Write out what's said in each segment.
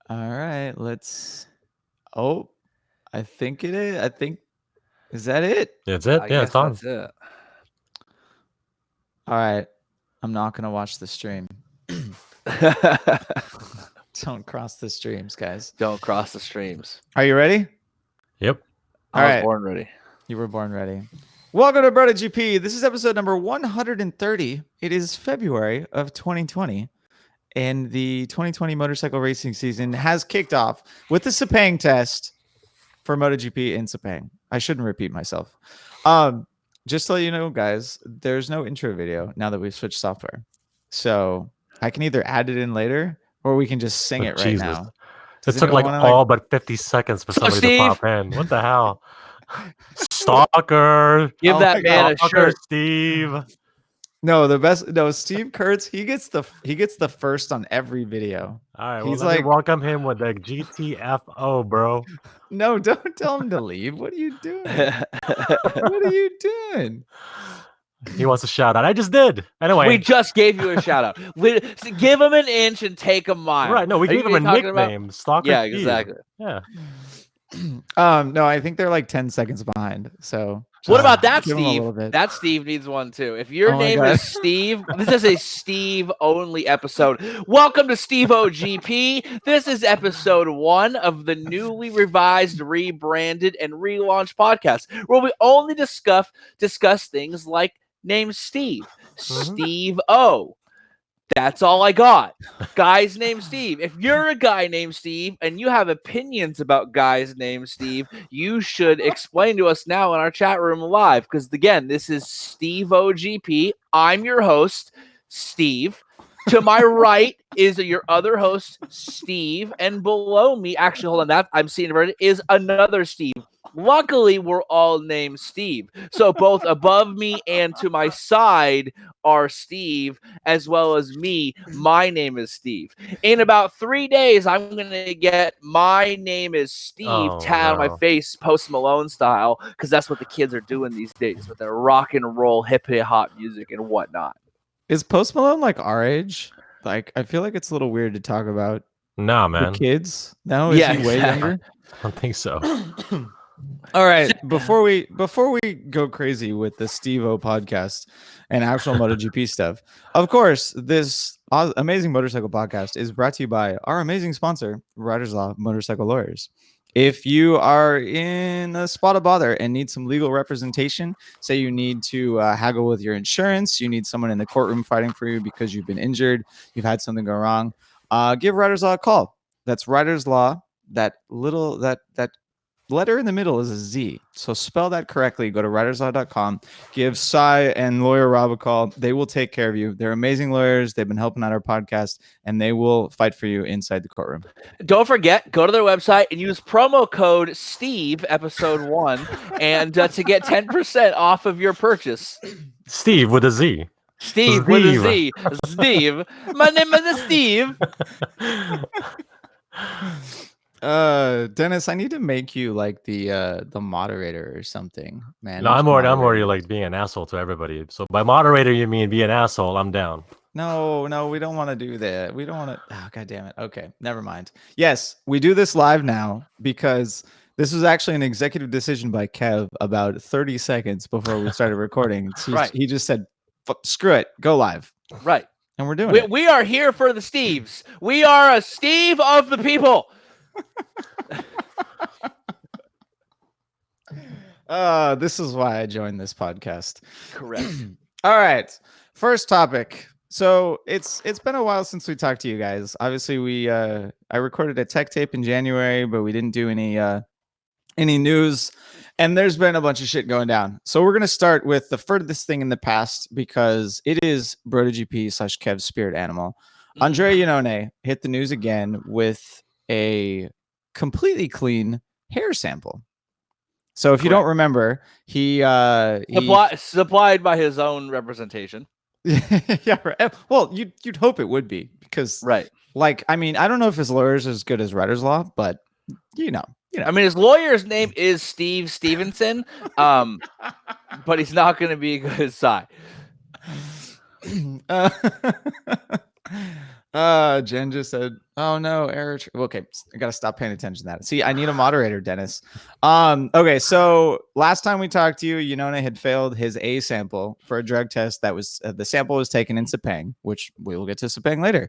All right, let's. Oh, I think it is. Is that it? That's it. I Yeah, it's guess on. that's it. All right, I'm not gonna watch the stream. Don't cross the streams, guys. Don't cross the streams. Are you ready? Yep. All I was right. born ready. You were born ready. Welcome to BrotoGP. This is episode number 130. It is February of 2020. And the 2020 motorcycle racing season has kicked off with the Sepang test for MotoGP in Sepang. I shouldn't repeat myself. Just to let you know, guys, there's no intro video now that we've switched software. So I can either add it in later or we can just sing it right Jesus. now. It took like all but 50 seconds for somebody Steve. to pop in. What the hell? Stalker. Give that man a Stalker, shirt. Steve. No, the best. No, Steve Kurtz. He gets the first on every video. All right, He's well, let me like- welcome him with the GTFO, bro. No, don't tell him to leave. What are you doing? What are you doing? He wants a shout out. I just did. Anyway, We just gave you a shout out. Give him an inch and take a mile. right? No, we Are you gave him a talking about- nickname. Stalker. Yeah, Steve. exactly. Yeah. No, I think they're like 10 seconds behind. So What about that, give him a Steve? little bit. That Steve needs one too. If your Oh my name God. is Steve, this is a Steve only episode. Welcome to Steve OGP. This is episode 1 of the newly revised, rebranded, and relaunched podcast, where we only discuss things like name Steve, Steve O. That's all I got. Guys named Steve. If you're a guy named Steve and you have opinions about guys named Steve, you should explain to us now in our chat room live. Because again, this is Steve OGP. I'm your host, Steve. To my right is your other host, Steve. And below me, actually, hold on, that I'm seeing it is another Steve. Luckily, we're all named Steve. So both above me and to my side are Steve, as well as me. My name is Steve. In about 3 days, I'm going to get my name is Steve tat on my face, Post Malone style, because that's what the kids are doing these days with their rock and roll, hip hop music and whatnot. Is Post Malone like our age? Like, I feel like it's a little weird to talk about Nah, the man. kids. No, is he way younger? I don't think so. All right, before we go crazy with the Steve-O podcast and actual MotoGP stuff, of course, this amazing motorcycle podcast is brought to you by our amazing sponsor, Riders Law Motorcycle Lawyers. If you are in a spot of bother and need some legal representation, say you need to haggle with your insurance, you need someone in the courtroom fighting for you because you've been injured, you've had something go wrong, give Riders Law a call. That's Riders Law. That letter in the middle is a Z. So spell that correctly. Go to riderslaw.com. Give Cy and lawyer Rob a call. They will take care of you. They're amazing lawyers. They've been helping out our podcast, and they will fight for you inside the courtroom. Don't forget, go to their website and use promo code Steve episode 1 and to get 10% off of your purchase. Steve with a Z. Steve with a Z. Steve. My name is Steve. Dennis, I need to make you like the moderator or something, man. No, I'm already like being an asshole to everybody. So by moderator you mean be an asshole. I'm down. No, we don't want to do that. We don't want to. Oh, God damn it. Okay, never mind. Yes, we do this live now because this was actually an executive decision by Kev about 30 seconds before we started recording. Right. He just said, screw it, go live. Right. And we're doing it. We are here for the Steves. We are a Steve of the people. This is why I joined this podcast. Correct. All right. First topic. So it's been a while since we talked to you guys. Obviously, I recorded a tech tape in January, but we didn't do any news. And there's been a bunch of shit going down. So we're gonna start with the furthest thing in the past because it is BrotoGP / Kev's spirit animal. Andrea Iannone hit the news again with a completely clean hair sample. So if you don't remember, he supplied by his own representation. Yeah, right. Well, you'd hope it would be because, right? Like, I mean, I don't know if his lawyer's as good as Riders Law, but you know. I mean, his lawyer's name is Steve Stevenson, but he's not going to be as good as Cy. Jen just said, "Oh no, error." Okay, I gotta stop paying attention to that. See, I need a moderator, Dennis. Okay, so last time we talked to you, Iannone had failed his A sample for a drug test. That was the sample was taken in Sepang, which we will get to Sepang later.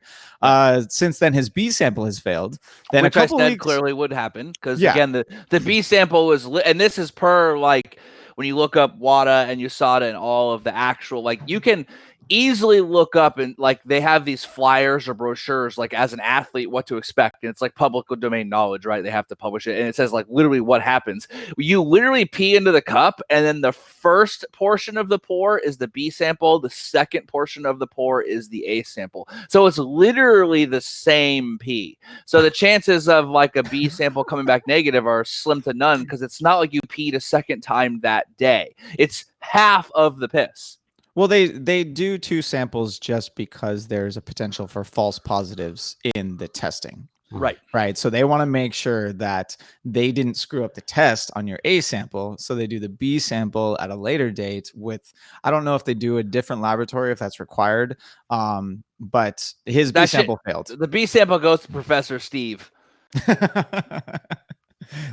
Since then, his B sample has failed. Then which a couple I said weeks clearly would happen because Yeah. again, the B sample was, and this is per like when you look up WADA and USADA and all of the actual, like you can easily look up and like they have these flyers or brochures like as an athlete what to expect, and it's like public domain knowledge, right? They have to publish it, and it says like literally what happens. You literally pee into the cup, and then the first portion of the pour is the B sample, the second portion of the pour is the A sample, so it's literally the same pee. So the chances of like a B sample coming back negative are slim to none because it's not like you peed a second time that day. It's half of the piss. Well, they do 2 samples just because there's a potential for false positives in the testing. Right. So they want to make sure that they didn't screw up the test on your A sample. So they do the B sample at a later date with, I don't know if they do a different laboratory, if that's required. But his B sample failed. The B sample goes to Professor Steve.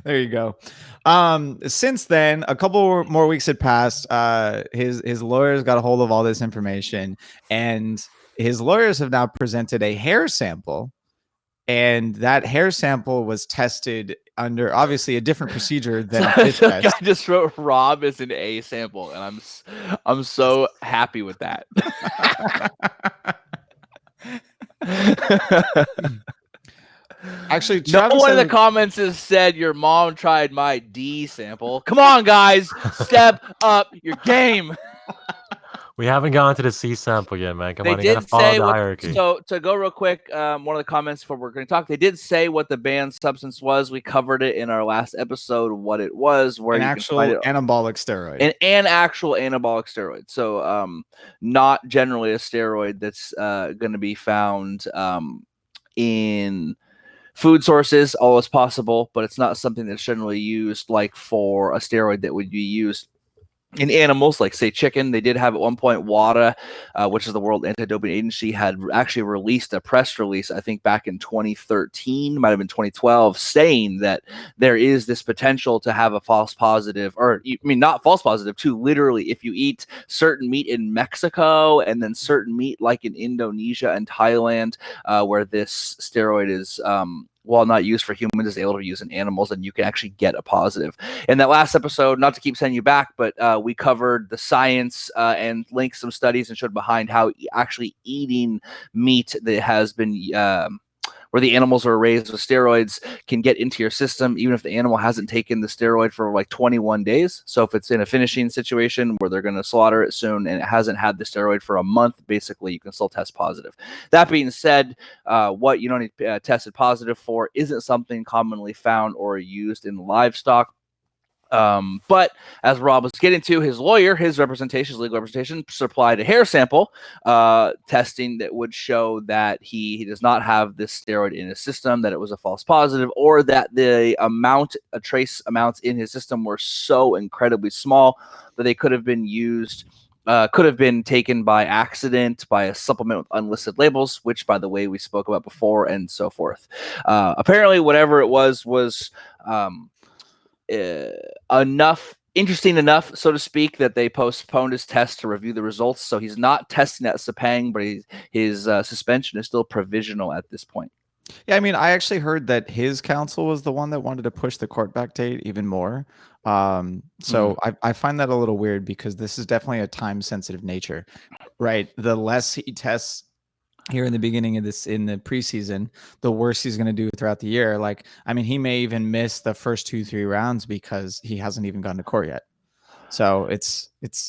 There you go. Since then, a couple more weeks had passed. His lawyers got a hold of all this information, and his lawyers have now presented a hair sample, and that hair sample was tested under obviously a different procedure than a fit test. I just wrote Rob as an A sample, and I'm so happy with that. Actually, no one in the comments has said your mom tried my D sample. Come on, guys, step up your game. We haven't gone to the C sample yet, man. Come on, you gotta did follow say the what, hierarchy. so to go real quick, one of the comments before we're going to talk, they did say what the banned substance was. We covered it in our last episode, what it was, where an you actual can find it, anabolic steroid, an actual anabolic steroid. So, not generally a steroid that's going to be found in food sources, all as possible, but it's not something that's generally used like for a steroid that would be used in animals, like say chicken. They did have at one point WADA, which is the World Anti-Doping Agency, had actually released a press release, I think back in 2013, might have been 2012, saying that there is this potential to have a false positive, or I mean not false positive, to literally if you eat certain meat in Mexico and then certain meat like in Indonesia and Thailand, where this steroid is while not used for humans, is able to be used in animals, and you can actually get a positive. In that last episode, not to keep sending you back, but we covered the science and linked some studies and showed behind how actually eating meat that has been where the animals are raised with steroids can get into your system, even if the animal hasn't taken the steroid for like 21 days. So if it's in a finishing situation where they're going to slaughter it soon and it hasn't had the steroid for a month, basically you can still test positive. That being said, what you don't need tested positive for isn't something commonly found or used in livestock. But as Rob was getting to, his lawyer, his legal representation, supplied a hair sample testing that would show that he does not have this steroid in his system, that it was a false positive, or that the trace amounts in his system were so incredibly small that they could have been used, could have been taken by accident by a supplement with unlisted labels, which, by the way, we spoke about before, and so forth. Apparently, whatever it was interesting enough, so to speak, that they postponed his test to review the results. So he's not testing at Sepang, but his suspension is still provisional at this point. Yeah, I mean, I actually heard that his counsel was the one that wanted to push the court back date even more. I find that a little weird because this is definitely a time-sensitive nature, right? The less he tests here in the beginning of this, in the preseason, the worse he's going to do throughout the year. Like, I mean, he may even miss the first 2-3 rounds because he hasn't even gone to court yet. So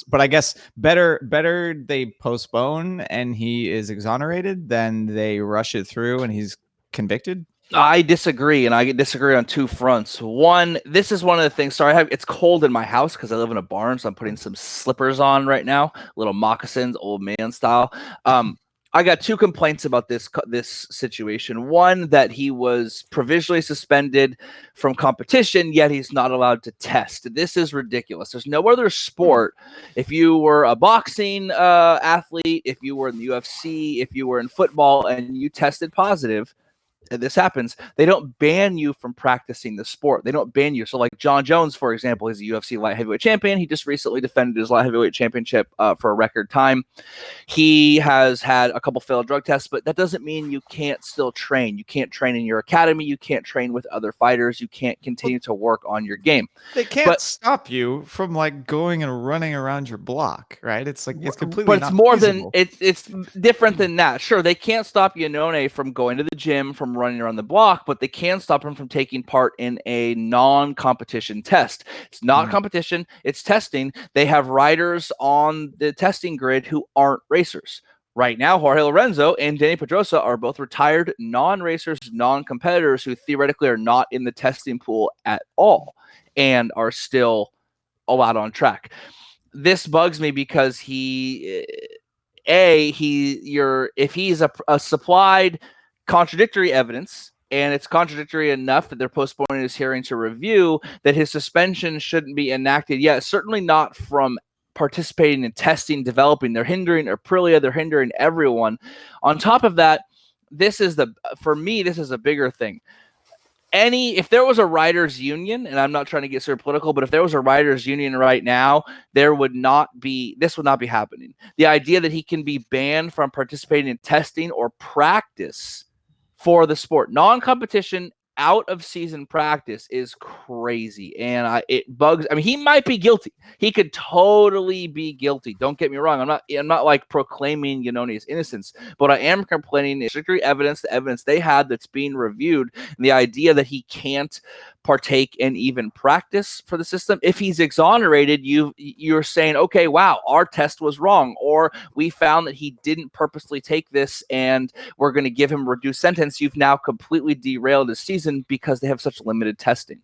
but I guess better they postpone and he is exonerated than they rush it through and he's convicted. I disagree, and I disagree on 2 fronts. One, this is one of the things. Sorry, it's cold in my house because I live in a barn, so I'm putting some slippers on right now, little moccasins, old man style. I got two complaints about this situation. One, that he was provisionally suspended from competition, yet he's not allowed to test. This is ridiculous. There's no other sport. If you were a boxing athlete, if you were in the UFC, if you were in football, and you tested positive, and this happens, they don't ban you from practicing the sport. They don't ban you. So like John Jones, for example, is a UFC light heavyweight champion. He just recently defended his light heavyweight championship for a record time. He has had a couple failed drug tests, but that doesn't mean you can't still train. You can't train in your academy. You can't train with other fighters. You can't continue to work on your game. They can't stop you from like going and running around your block, right? It's like it's completely. But it's not more feasible. than it's different than that. Sure, they can't stop Iannone from going to the gym, from running around the block, but they can stop him from taking part in a non-competition test. It's not competition, it's testing. They have riders on the testing grid who aren't racers. Right now, Jorge Lorenzo and Danny Pedrosa are both retired non-racers, non-competitors who theoretically are not in the testing pool at all and are still allowed on track. This bugs me because if he's a supplied contradictory evidence, and it's contradictory enough that they're postponing his hearing to review, that his suspension shouldn't be enacted yet. Certainly not from participating in testing, developing. They're hindering Aprilia. They're hindering everyone. On top of that, for me, this is a bigger thing. If there was a riders union, and I'm not trying to get super political, but if there was a riders union right now, this would not be happening. The idea that he can be banned from participating in testing or practice for the sport, non-competition, out of season practice, is crazy, and it bugs. I mean, he might be guilty. He could totally be guilty. Don't get me wrong. I'm not like proclaiming Iannone's innocence, but I am complaining the evidence they had that's being reviewed, and the idea that he can't partake in even practice for the system. If he's exonerated, you're saying, okay, wow, our test was wrong, or we found that he didn't purposely take this and we're going to give him a reduced sentence. You've now completely derailed his season because they have such limited testing.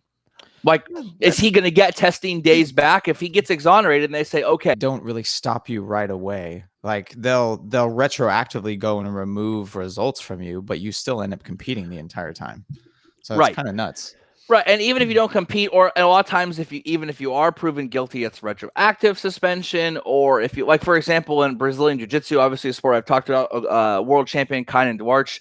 Like, is he going to get testing days back if he gets exonerated and they say, okay, don't really stop you right away. Like they'll retroactively go and remove results from you, but you still end up competing the entire time. So it's kind of nuts. Right, and even if you don't compete, and a lot of times, if you are proven guilty, it's retroactive suspension. Or if you, like, for example, in Brazilian Jiu-Jitsu, obviously a sport I've talked about, world champion Kainan Duarte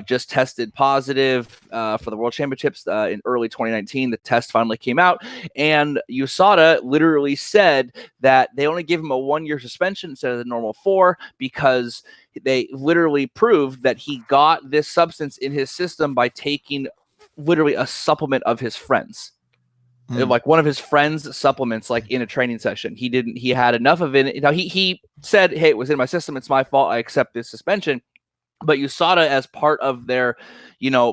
just tested positive for the World Championships in early 2019. The test finally came out, and USADA literally said that they only give him a 1-year suspension instead of the normal 4 because they literally proved that he got this substance in his system by taking literally a supplement of his friends, like one of his friends' supplements, like in a training session. He had enough of it. He said, hey, it was in my system. It's my fault. I accept this suspension. But USADA, as part of their,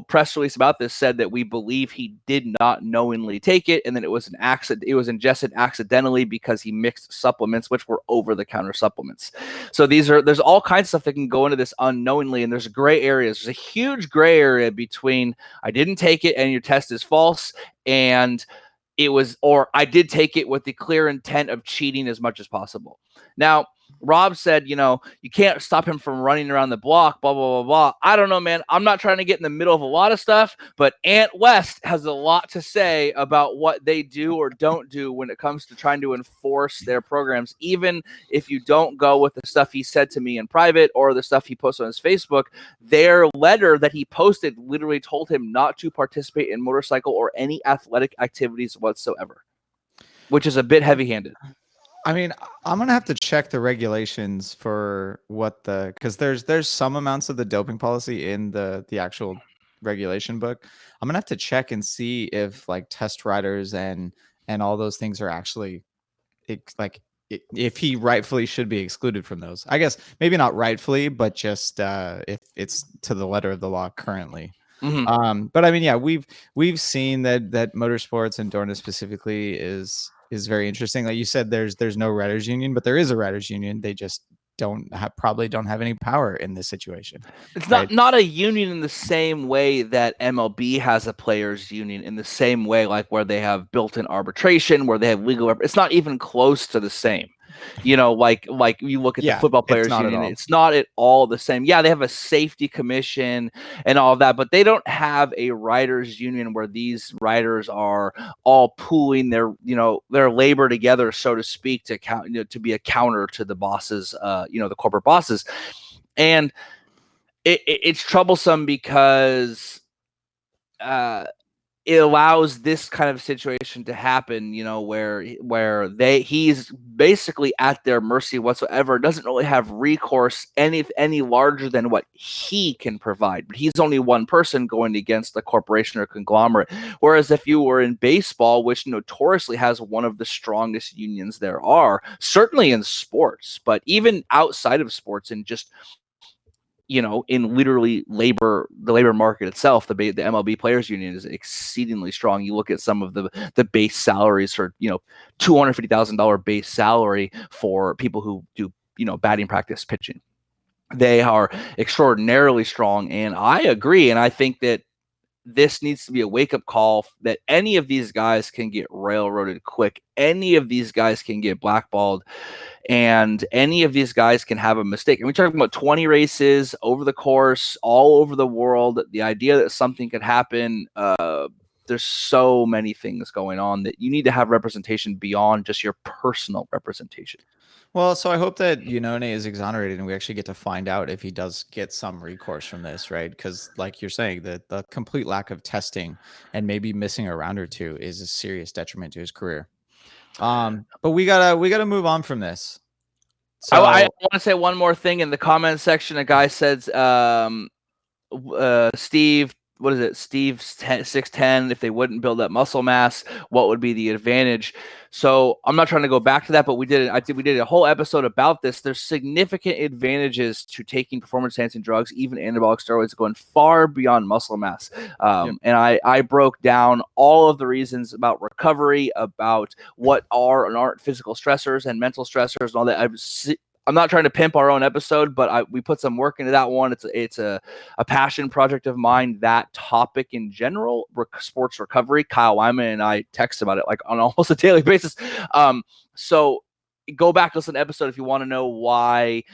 press release about this, said that we believe he did not knowingly take it, and then it was an accident. It was ingested accidentally because he mixed supplements, which were over-the-counter supplements. So there's all kinds of stuff that can go into this unknowingly, and there's gray areas. There's a huge gray area between I didn't take it and your test is false, and or I did take it with the clear intent of cheating as much as possible. Now, Rob said, you can't stop him from running around the block, blah, blah, blah, blah. I don't know, man. I'm not trying to get in the middle of a lot of stuff, but Ant West has a lot to say about what they do or don't do when it comes to trying to enforce their programs, even if you don't go with the stuff he said to me in private or the stuff he posted on his Facebook. Their letter that he posted literally told him not to participate in motorcycle or any athletic activities whatsoever, which is a bit heavy-handed. I mean, I'm gonna have to check the regulations for because there's some amounts of the doping policy in the actual regulation book. I'm gonna have to check and see if like test riders and all those things are actually if he rightfully should be excluded from those. I guess maybe not rightfully, but just if it's to the letter of the law currently. But I mean, yeah, we've seen that motorsports and Dorna specifically is very interesting. Like you said, there's no riders union, but there is a riders union. They just probably don't have any power in this situation. It's not a union in the same way that MLB has a players union, in the same way like where they have built-in arbitration, where they have legal. It's not even close to the same. Like you look at the football players union, it's not at all the same. Yeah, they have a safety commission and all of that, but they don't have a writers union where these writers are all pooling their labor together, so to speak, to be a counter to the bosses, the corporate bosses. And it's troublesome because it allows this kind of situation to happen, where he's basically at their mercy whatsoever, doesn't really have recourse any larger than what he can provide. But he's only one person going against a corporation or conglomerate. Whereas if you were in baseball, which notoriously has one of the strongest unions there are, certainly in sports, but even outside of sports, and just in literally the labor market itself, the MLB Players Union is exceedingly strong. You look at some of the base salaries for, $250,000 base salary for people who do, batting practice, pitching. They are extraordinarily strong. And I agree. And I think that this needs to be a wake-up call that any of these guys can get railroaded quick. Any of these guys can get blackballed, and any of these guys can have a mistake. And we're talking about 20 races over the course, all over the world. The idea that something could happen, there's so many things going on that you need to have representation beyond just your personal representation. Well, so I hope that Iannone is exonerated and we actually get to find out if he does get some recourse from this, right? Because like you're saying, the complete lack of testing and maybe missing a round or two is a serious detriment to his career. But we gotta move on from this. So I want to say one more thing. In the comment section, a guy says, Steve, what is it? Steve 6'10", if they wouldn't build up muscle mass, what would be the advantage? So I'm not trying to go back to that, but we did a whole episode about this. There's significant advantages to taking performance-enhancing drugs, even anabolic steroids, going far beyond muscle mass. And I broke down all of the reasons about recovery, about what are and aren't physical stressors and mental stressors and all that. I'm not trying to pimp our own episode, but we put some work into that one. It's a passion project of mine, that topic in general, sports recovery. Kyle Wyman and I text about it like on almost a daily basis. So go back to listen to the episode if you want to know why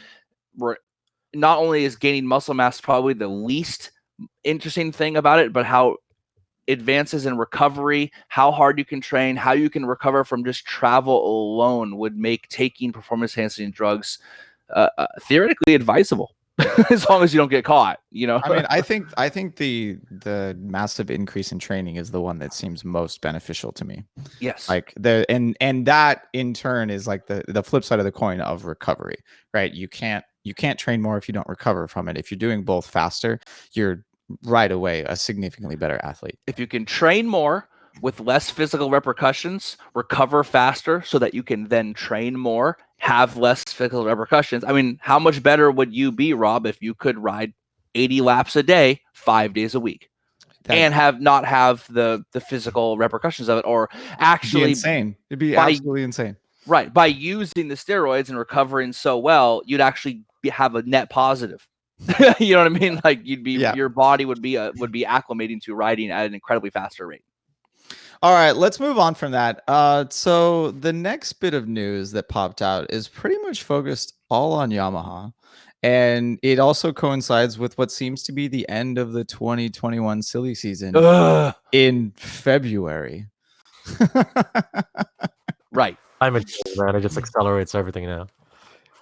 not only is gaining muscle mass probably the least interesting thing about it, but how advances in recovery, how hard you can train, how you can recover from just travel alone would make taking performance-enhancing drugs theoretically advisable, as long as you don't get caught. I mean, I think the massive increase in training is the one that seems most beneficial to me. Yes, like and that in turn is like the flip side of the coin of recovery, right? You can't train more if you don't recover from it. If you're doing both faster, you're right away a significantly better athlete. If you can train more with less physical repercussions, recover faster so that you can then train more, have less physical repercussions. I mean, how much better would you be, Rob, if you could ride 80 laps a day, 5 days a week, and not have the physical repercussions of it, or actually insane. It'd be absolutely insane. Right. By using the steroids and recovering so well, you'd actually have a net positive. You know what I mean? Like your body would be acclimating to riding at an incredibly faster rate. All right, let's move on from that. So the next bit of news that popped out is pretty much focused all on Yamaha, and it also coincides with what seems to be the end of the 2021 silly season in February. Right. I'm a man. It just accelerates everything now.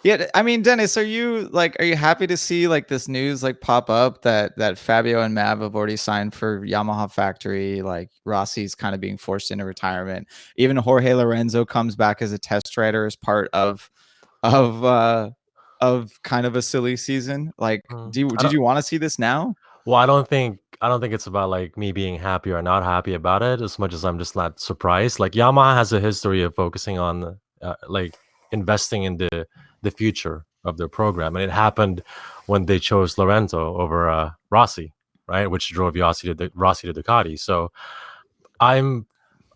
Yeah, I mean, Dennis, are you happy to see like this news like pop up that Fabio and Mav have already signed for Yamaha factory? Like Rossi's kind of being forced into retirement. Even Jorge Lorenzo comes back as a test rider as part of kind of a silly season. Like, did you want to see this now? Well, I don't think it's about like me being happy or not happy about it as much as I'm just not surprised. Like Yamaha has a history of focusing on like investing in the future of their program, and it happened when they chose Lorenzo over Rossi, right, which drove Rossi to Ducati. So I'm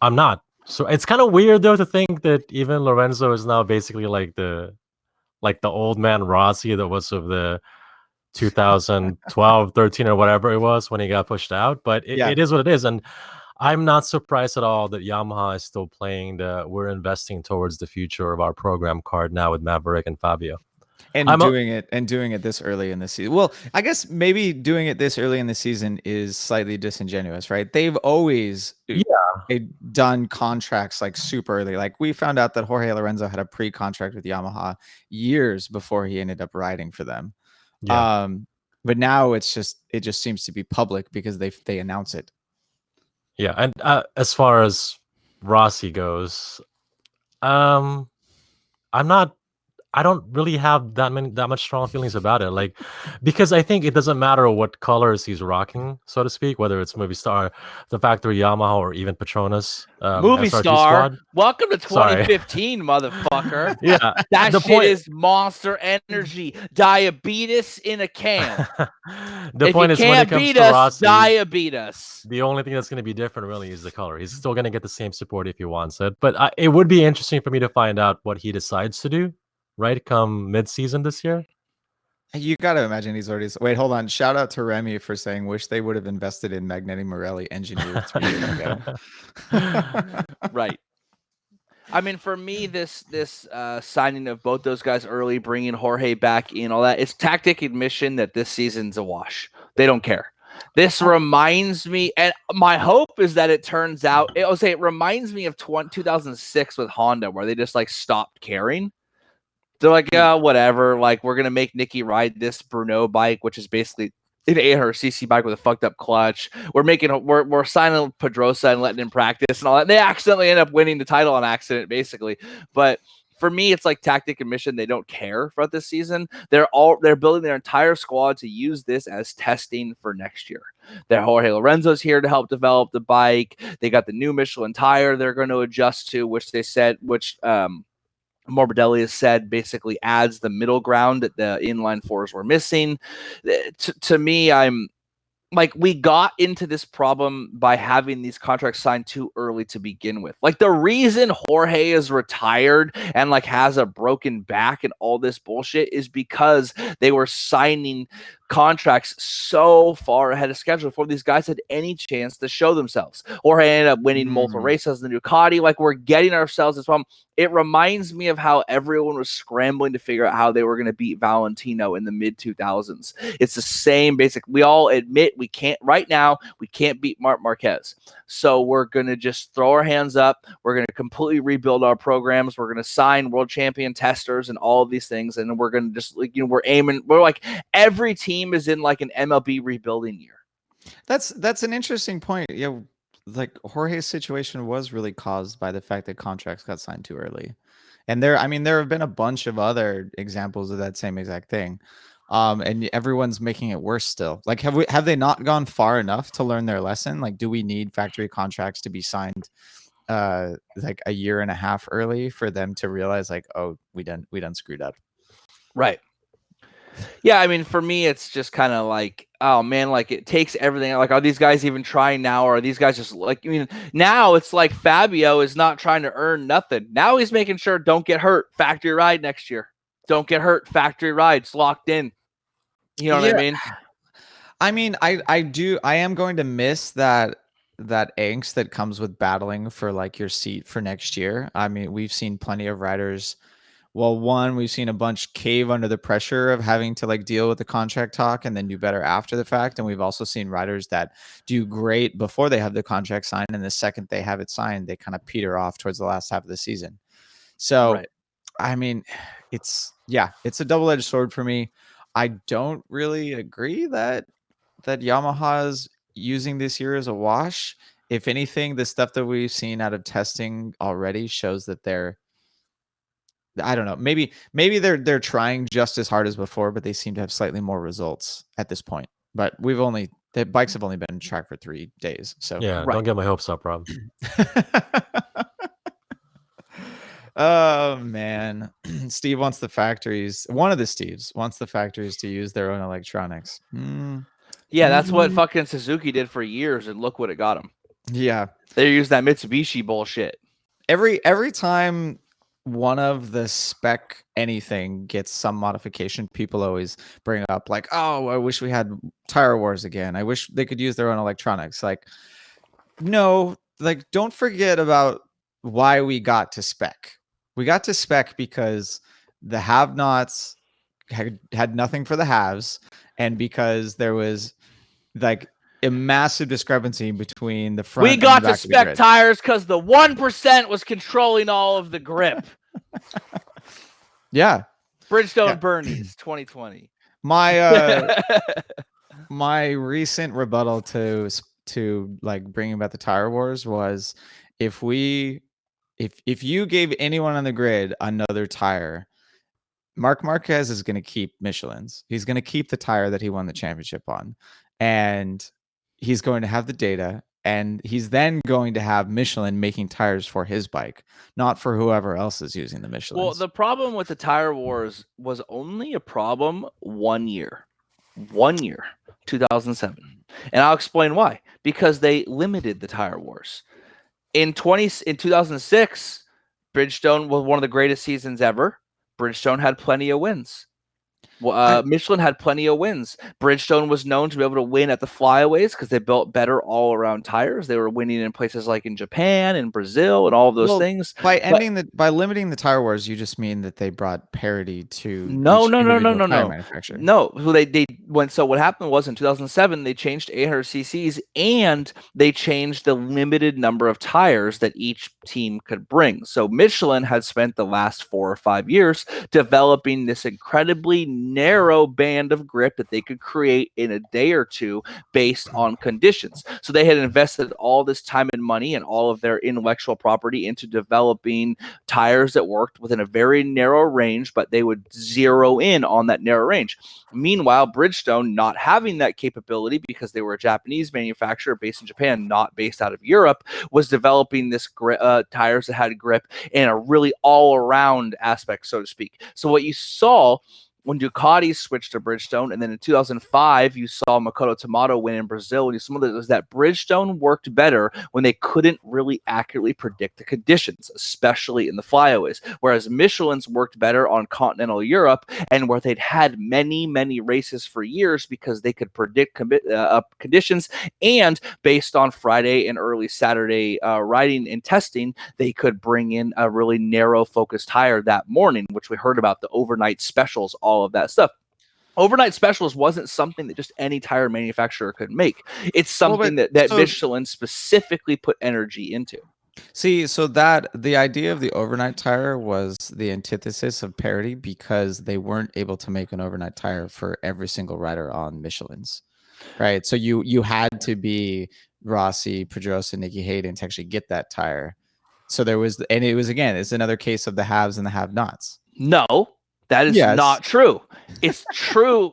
not. So it's kind of weird though to think that even Lorenzo is now basically like the old man Rossi that was of the 2012, 13 or whatever it was when he got pushed out. But it is what it is, and I'm not surprised at all that Yamaha is still playing we're investing towards the future of our program card now with Maverick and Fabio. And doing it this early in the season. Well, I guess maybe doing it this early in the season is slightly disingenuous, right? They've always done contracts like super early. Like we found out that Jorge Lorenzo had a pre-contract with Yamaha years before he ended up riding for them. Yeah. But now it just seems to be public because they announce it. Yeah, and as far as Rossi goes, I'm not. I don't really have that much strong feelings about it. Like, because I think it doesn't matter what colors he's rocking, so to speak, whether it's Movistar, the factory Yamaha, or even Petronas, Movie SRT star. squad. Welcome to Sorry. 2015, motherfucker. Yeah, That the shit point is Monster Energy. Diabetes in a can. the If point you is when it can't comes beat to us, Rossi, diabetes. the only thing that's going to be different really is the color. He's still going to get the same support if he wants it, but it would be interesting for me to find out what he decides to do. Right, come mid-season this year. You got to imagine he's already. Wait, hold on. Shout out to Remy for saying, "Wish they would have invested in Magneti Morelli, engineered 3 years ago." Right. I mean, for me, this signing of both those guys early, bringing Jorge back in, all that, it's tactic admission that this season's a wash. They don't care. This reminds me, and my hope is that it turns out, it reminds me of 2006 with Honda, where they just like stopped caring. They're like, yeah, whatever. Like, we're gonna make Nicky ride this Bruno bike, which is basically an 800cc bike with a fucked up clutch. We're signing Pedrosa and letting him practice and all that. And they accidentally end up winning the title on accident, basically. But for me, it's like tactic admission. They don't care about this season. They're building their entire squad to use this as testing for next year. Their Jorge Lorenzo's here to help develop the bike. They got the new Michelin tire they're going to adjust to, which Morbidelli has said basically adds the middle ground that the inline fours were missing. To me, I'm like, we got into this problem by having these contracts signed too early to begin with. Like, the reason Jorge is retired and like has a broken back and all this bullshit is because they were signing contracts so far ahead of schedule before these guys had any chance to show themselves. Jorge ended up winning multiple races in the Ducati. Like, we're getting ourselves this problem. It reminds me of how everyone was scrambling to figure out how they were going to beat Valentino in the mid 2000s. It's the same basic. We all admit we can't right now. We can't beat Marquez. So we're going to just throw our hands up. We're going to completely rebuild our programs. We're going to sign world champion testers and all of these things. And we're going to just, like, we're like, every team is in like an MLB rebuilding year. That's an interesting point. Yeah, like Jorge's situation was really caused by the fact that contracts got signed too early. And there have been a bunch of other examples of that same exact thing. And everyone's making it worse still. Like, have they not gone far enough to learn their lesson? Like, do we need factory contracts to be signed like a year and a half early for them to realize, like, oh, we done screwed up? Right. Yeah, I mean, for me, it's just kind of like, oh man, like, it takes everything. Like, are these guys even trying now, or are these guys just like? I mean, now it's like Fabio is not trying to earn nothing. Now he's making sure don't get hurt. Factory ride next year. Don't get hurt. Factory rides locked in. You know what I mean? I mean, I am going to miss that angst that comes with battling for like your seat for next year. I mean, we've seen plenty of riders. Well, one, we've seen a bunch cave under the pressure of having to like deal with the contract talk and then do better after the fact. And we've also seen riders that do great before they have the contract signed, and the second they have it signed, they kind of peter off towards the last half of the season. So, right. I mean, it's a double-edged sword for me. I don't really agree that Yamaha is using this year as a wash. If anything, the stuff that we've seen out of testing already shows that I don't know. Maybe they're trying just as hard as before, but they seem to have slightly more results at this point. But the bikes have only been in track for 3 days. So yeah, right. Don't get my hopes up, Rob. Oh man, Steve wants the factories. One of the Steves wants the factories to use their own electronics. Yeah, that's what fucking Suzuki did for years, and look what it got them. Yeah, they used that Mitsubishi bullshit. Every time one of the spec anything gets some modification, people always bring up like, oh, I wish we had Tire Wars again. I wish they could use their own electronics. Like, No, like don't forget about why we got to spec. We got to spec because the have-nots had nothing for the haves, and because there was like a massive discrepancy between the front We and got the to back of the spec grid. tires because the 1% was controlling all of the grip. Yeah. Bridgestone Yeah. Bernies 2020. My my recent rebuttal to like bringing about the tire wars was if you gave anyone on the grid another tire, Marquez is going to keep Michelin's. He's going to keep the tire that he won the championship on, and he's going to have the data, and he's then going to have Michelin making tires for his bike, not for whoever else is using the Michelin. Well, the problem with the tire wars was only a problem 1 year. 1 year, 2007. And I'll explain why. Because they limited the tire wars. In 2006, Bridgestone was one of the greatest seasons ever. Bridgestone had plenty of wins. Michelin had plenty of wins. Bridgestone was known to be able to win at the flyaways because they built better all-around tires. They were winning in places like in Japan and Brazil and all of those things. By limiting the tire wars, you just mean that they brought parity to No. tire manufacturer. No. So what happened was in 2007 they changed 800 cc's and they changed the limited number of tires that each team could bring. So Michelin had spent the last 4 or 5 years developing this incredibly narrow band of grip that they could create in a day or two based on conditions. So they had invested all this time and money and all of their intellectual property into developing tires that worked within a very narrow range, but they would zero in on that narrow range. Meanwhile, Bridgestone, not having that capability because they were a Japanese manufacturer based in Japan, not based out of Europe, was developing this tires that had grip in a really all-around aspect, so to speak. So what you saw when Ducati switched to Bridgestone, and then in 2005, you saw Makoto Tomato win in Brazil, and you saw that Bridgestone worked better when they couldn't really accurately predict the conditions, especially in the flyaways, whereas Michelin's worked better on continental Europe, and where they'd had many, many races for years because they could predict conditions, and based on Friday and early Saturday riding and testing, they could bring in a really narrow focused tire that morning, which we heard about the overnight specials, all of that stuff. Overnight specials wasn't something that just any tire manufacturer could make. It's something that Michelin specifically put energy into. See, so that the idea of the overnight tire was the antithesis of parity because they weren't able to make an overnight tire for every single rider on Michelin's, right? So you had to be Rossi, Pedrosa, Nicky Hayden to actually get that tire. So there was, and it was, again, it's another case of the haves and the have-nots. No, that is not true. It's true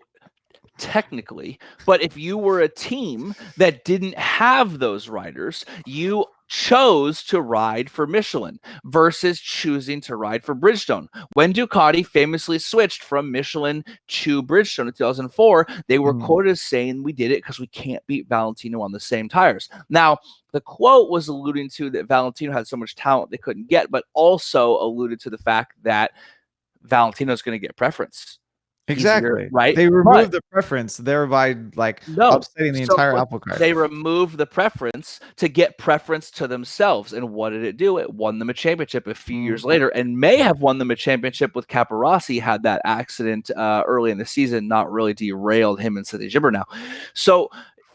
technically, but if you were a team that didn't have those riders, you chose to ride for Michelin versus choosing to ride for Bridgestone. When Ducati famously switched from Michelin to Bridgestone in 2004, they were quoted as saying, we did it because we can't beat Valentino on the same tires. Now, the quote was alluding to that Valentino had so much talent they couldn't get, but also alluded to the fact that Valentino's going to get preference. Exactly. Easier, right? They removed the preference, thereby upsetting the entire apple cart. They removed the preference to get preference to themselves. And what did it do? It won them a championship a few years later, and may have won them a championship with Capirossi had that accident early in the season not really derailed him and Sete Gibber now. So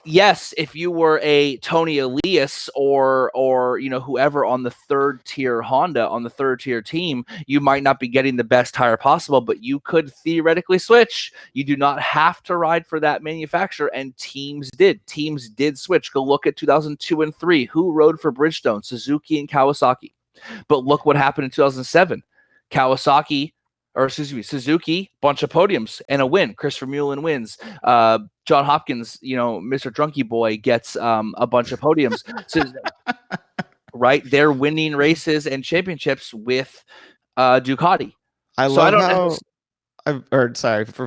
yes, if you were a Tony Elias or whoever on the third tier Honda, on the third tier team, you might not be getting the best tire possible, but you could theoretically switch. You do not have to ride for that manufacturer, and teams did. Teams did switch. Go look at 2002 and 3. Who rode for Bridgestone? Suzuki and Kawasaki. But look what happened in 2007. Suzuki, bunch of podiums and a win. Christopher Mullen wins. John Hopkins, Mr. Drunky Boy, gets a bunch of podiums. So, right, they're winning races and championships with Ducati.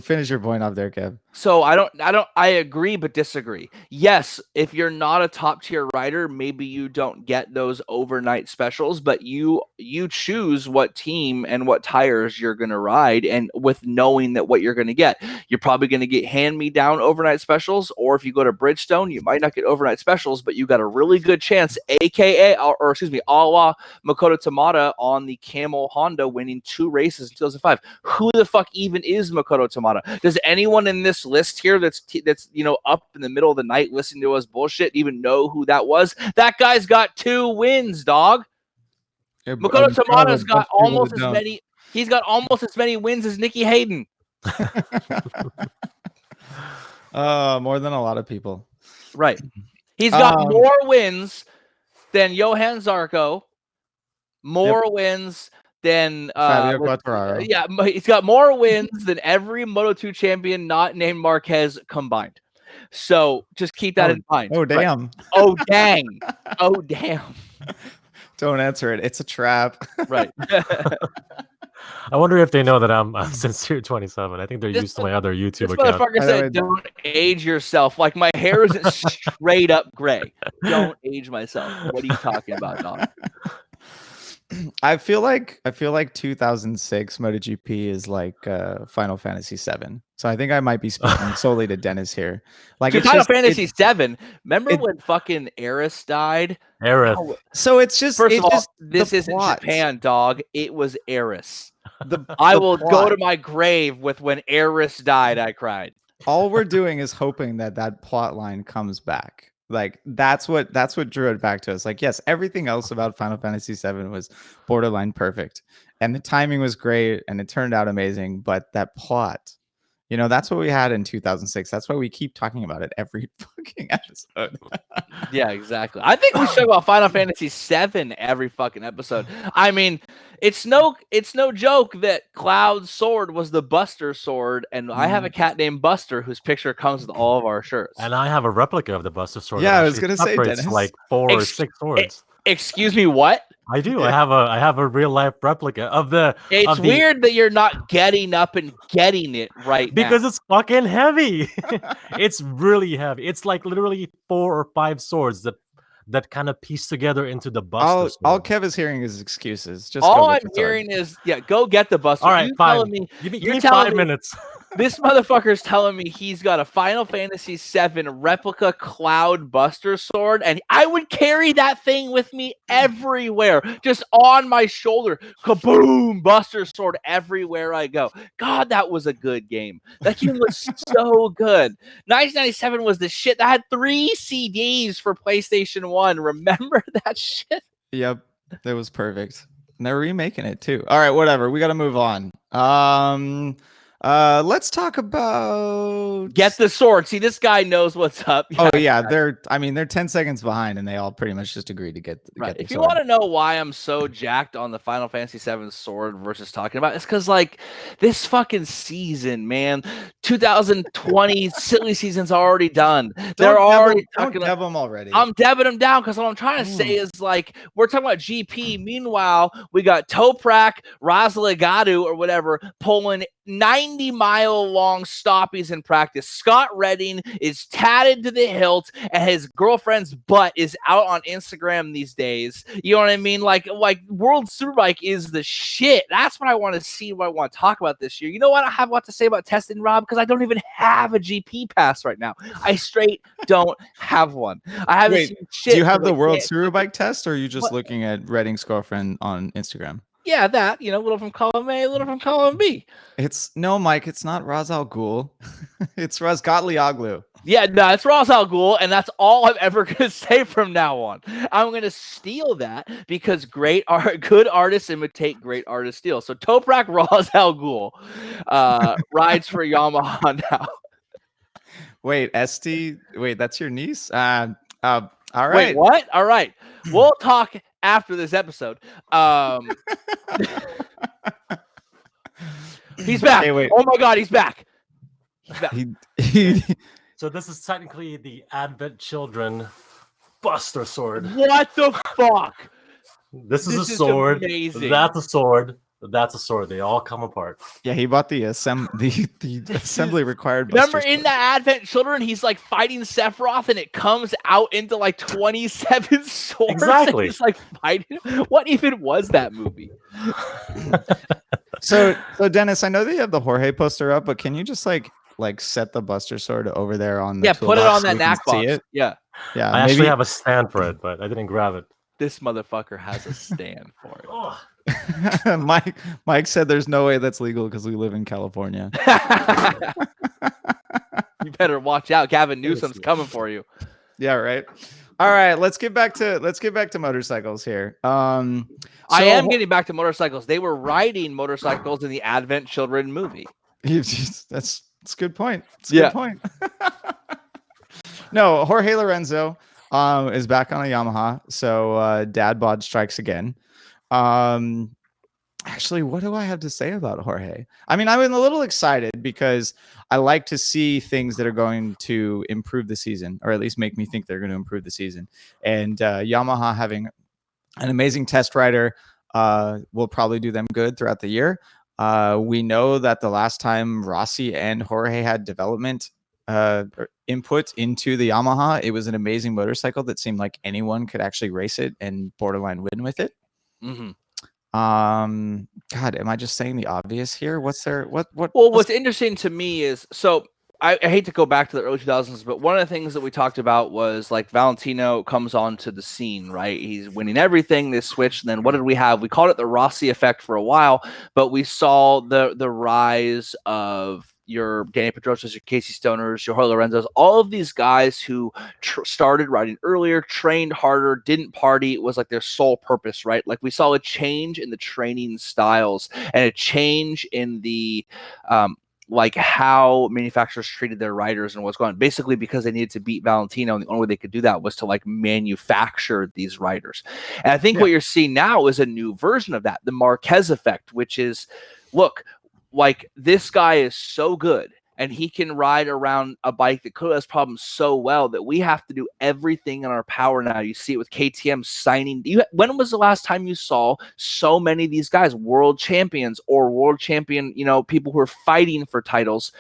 Finish your point off there, Kev. So I agree but disagree. Yes, if you're not a top tier rider, maybe you don't get those overnight specials, but you choose what team and what tires you're going to ride, and with knowing that what you're going to get, you're probably going to get hand-me-down overnight specials, or if you go to Bridgestone, you might not get overnight specials, but you got a really good chance, aka or excuse me, a la Makoto Tamada on the Camel Honda winning 2 races in 2005. Who the fuck even is Makoto Tamada? Does anyone in this list here that's up in the middle of the night listening to us bullshit even know who that was? That guy's got 2 wins, dog. Yeah, Makoto Tamada's got almost as don't. many. He's got almost as many wins as Nicky Hayden. More than a lot of people. Right. He's got more wins than Johan Zarco. More wins than Fabio Quartararo. Yeah, he's got more wins than every Moto2 champion not named Marquez combined. So just keep that in mind. Oh, damn. Right. Oh, dang. Oh, damn. Don't answer it. It's a trap. Right. I wonder if they know that I'm Sincere 27. I think they're used to my other YouTube This account. motherfucker said, "Don't age yourself." Like my hair isn't straight up gray. Don't age myself. What are you talking about, dog? I feel like 2006 MotoGP is like Final Fantasy 7. So I think I might be speaking solely to Dennis here. Like Dude, Final Fantasy 7. Remember when fucking Eris died? Aerith. Oh, so it's just first it's of all, just this the isn't plot. Japan, dog. It was Eris. I will go to my grave with when Eris died. I cried. All we're doing is hoping that plot line comes back. Like that's what drew it back to us. Like, yes, everything else about Final Fantasy 7 was borderline perfect, and the timing was great, and it turned out amazing. But that plot, that's what we had in 2006. That's why we keep talking about it every fucking episode. Yeah, exactly. I think we should talk about Final Fantasy 7 every fucking episode. I mean, it's no joke that Cloud's sword was the Buster sword, and I have a cat named Buster whose picture comes with all of our shirts. And I have a replica of the Buster sword. Yeah, I was gonna say, separates Dennis. like 4 or 6 swords. Excuse me, what? I do. I have a real life replica of the. It's weird that you're not getting up and getting it right because now. it's fucking heavy. It's really heavy. It's like literally 4 or 5 swords that kind of piece together into the Buster sword. All Kev is hearing is excuses. Just all go I'm get the sword. hearing is, go get the Buster. All right, you fine. telling me Give you're me telling 5 me minutes. This motherfucker's telling me he's got a Final Fantasy 7 replica Cloud Buster sword, and I would carry that thing with me everywhere, just on my shoulder. Kaboom! Buster sword everywhere I go. God, that was a good game. That game was so good. 1997 was the shit. That had 3 CDs for PlayStation 1. Remember that shit? Yep, that was perfect. And they're remaking it too. All right, whatever. We got to move on. Let's talk about Get the sword. See, this guy knows what's up. Yeah, they're 10 seconds behind, and they all pretty much just agreed to get Right. the If you sword. want to know why I'm so jacked on the Final Fantasy 7 sword versus talking about, it's because like this fucking season, man, 2020 silly season's already done. They're already talking. Deb them already. I'm debbing them down because what I'm trying to say is like we're talking about GP. Meanwhile, we got Toprak, Razligadu, or whatever pulling 90-mile-long stoppies in practice. Scott Redding is tatted to the hilt, and his girlfriend's butt is out on Instagram these days. You know what I mean? Like World Superbike is the shit. That's what I want to see. What I want to talk about this year. You know what I have a lot to say about testing, Rob? Because I don't even have a GP pass right now. I straight don't have one. I haven't seen shit. Do you have the World Superbike test, or are you just looking at Redding's girlfriend on Instagram? Yeah, that, a little from column A, a little from column B. No, Mike, it's not Raz Al Ghul. It's Razgatlioglu. Yeah, no, it's Ras Al Ghul, and that's all I'm ever going to say from now on. I'm going to steal that because good artists imitate great artist steal. So Toprak Ras Al Ghul rides for Yamaha now. Wait, Esty? Wait, that's your niece? All right. Wait, what? All right. We'll talk after this episode. He's back. Hey, wait. Oh my God, he's back. He's back. So this is technically the Advent Children Buster sword. What the fuck? This is This a is sword. amazing. That's a sword. That's a sword. They all come apart. Yeah, he bought the assembly required. Remember Buster in Sword. the Advent Children, he's like fighting Sephiroth, and it comes out into like 27 swords. Exactly. And he's like fighting. What even was that movie? So Dennis, I know that you have the Jorge poster up, but can you just like set the Buster Sword over there on the Put it toolbox on so that we can knack see box. it? Yeah, Yeah, I maybe actually have a stand for it, but I didn't grab it. this motherfucker has a stand for it. Oh. Mike said there's no way that's legal because we live in California. You better watch out. Gavin Newsom's coming for you. Yeah, right. All right, let's get back to motorcycles here. I am getting back to motorcycles. They were riding motorcycles in the Advent Children movie. That's a good point. It's a good point. No, Jorge Lorenzo is back on a Yamaha, so dad bod strikes again. Actually, what do I have to say about Jorge? I mean, I'm a little excited because I like to see things that are going to improve the season, or at least make me think they're going to improve the season. And Yamaha having an amazing test rider will probably do them good throughout the year. We know that the last time Rossi and Jorge had development input into the Yamaha, it was an amazing motorcycle that seemed like anyone could actually race it and borderline win with it. Mm-hmm. God, am I just saying the obvious here? What's Interesting to me is, so I hate to go back to the early 2000s, but one of the things that we talked about was like Valentino comes onto the scene, right? He's winning everything, this switch. And then what did we have? We called it the Rossi effect for a while, but we saw the rise of your Danny Pedrosa's, your Casey Stoners, your Jorge Lorenzo's, all of these guys who started riding earlier, trained harder, didn't party. It was like their sole purpose, right? Like we saw a change in the training styles and a change in the like how manufacturers treated their riders and what's going on. Basically, because they needed to beat Valentino, and the only way they could do that was to like manufacture these riders. And I think what you're seeing now is a new version of that, the Marquez effect, which is, look, like this guy is so good and he can ride around a bike that could have problems so well that we have to do everything in our power now. You see it with KTM signing. When was the last time you saw so many of these guys, world champions or world champion, people who are fighting for titles?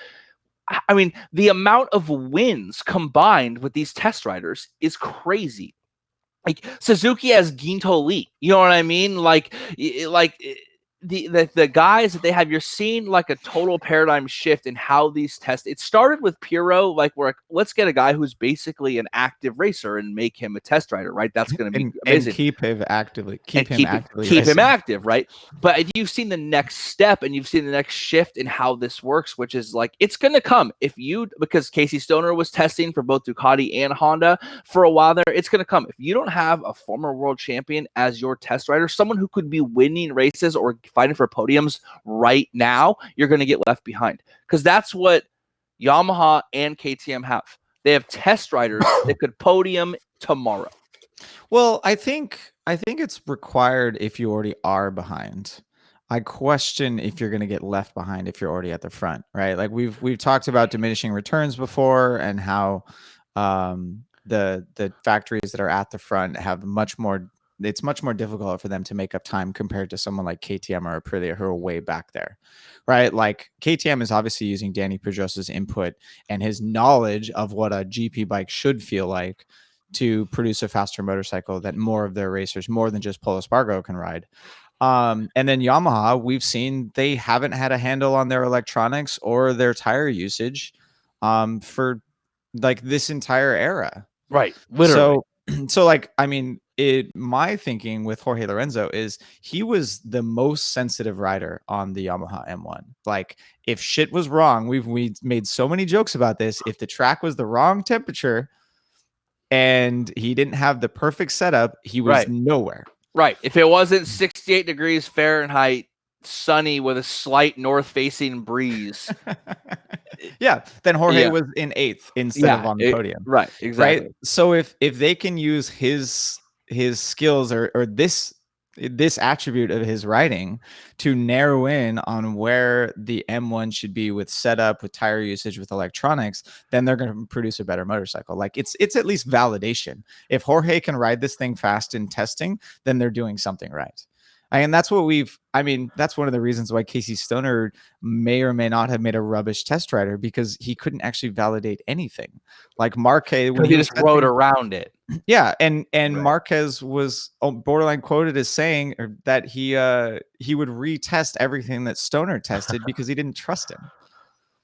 I mean, the amount of wins combined with these test riders is crazy. Like Suzuki has Ginto Lee, you know what I mean? The guys that they have, you're seeing like a total paradigm shift in how these tests. It started with Piro, like let's get a guy who's basically an active racer and make him a test rider, right? That's going to be amazing. And keep him active, right? But you've seen the next step and you've seen the next shift in how this works, which is like it's going to come because Casey Stoner was testing for both Ducati and Honda for a while there. It's going to come if you don't have a former world champion as your test rider, someone who could be winning races or fighting for podiums right now, you're going to get left behind, because that's what Yamaha and KTM have. They have test riders that could podium tomorrow. Well, I think it's required if you already are behind. I question if you're going to get left behind if you're already at the front, right? Like we've talked about diminishing returns before and how the factories that are at the front have it's much more difficult for them to make up time compared to someone like KTM or Aprilia who are way back there, right? Like KTM is obviously using Danny Pedrosa's input and his knowledge of what a GP bike should feel like to produce a faster motorcycle that more of their racers, more than just Polo Spargo, can ride. And then Yamaha, we've seen they haven't had a handle on their electronics or their tire usage for like this entire era. Right. Literally. So like, I mean, my thinking with Jorge Lorenzo is he was the most sensitive rider on the Yamaha M1. Like if shit was wrong, we made so many jokes about this. If the track was the wrong temperature and he didn't have the perfect setup, he was nowhere. Right. If it wasn't 68 degrees Fahrenheit, sunny with a slight north-facing breeze. Then Jorge was in 8th instead of on the podium. Right, exactly. Right. So if they can use his skills or this attribute of his riding to narrow in on where the M1 should be with setup, with tire usage, with electronics, then they're going to produce a better motorcycle. Like it's at least validation. If Jorge can ride this thing fast in testing, then they're doing something right. And that's what that's one of the reasons why Casey Stoner may or may not have made a rubbish test rider, because he couldn't actually validate anything. Like Marquez, when He just rode around it. Yeah, and Right. Marquez was borderline quoted as saying that he would retest everything that Stoner tested because he didn't trust him.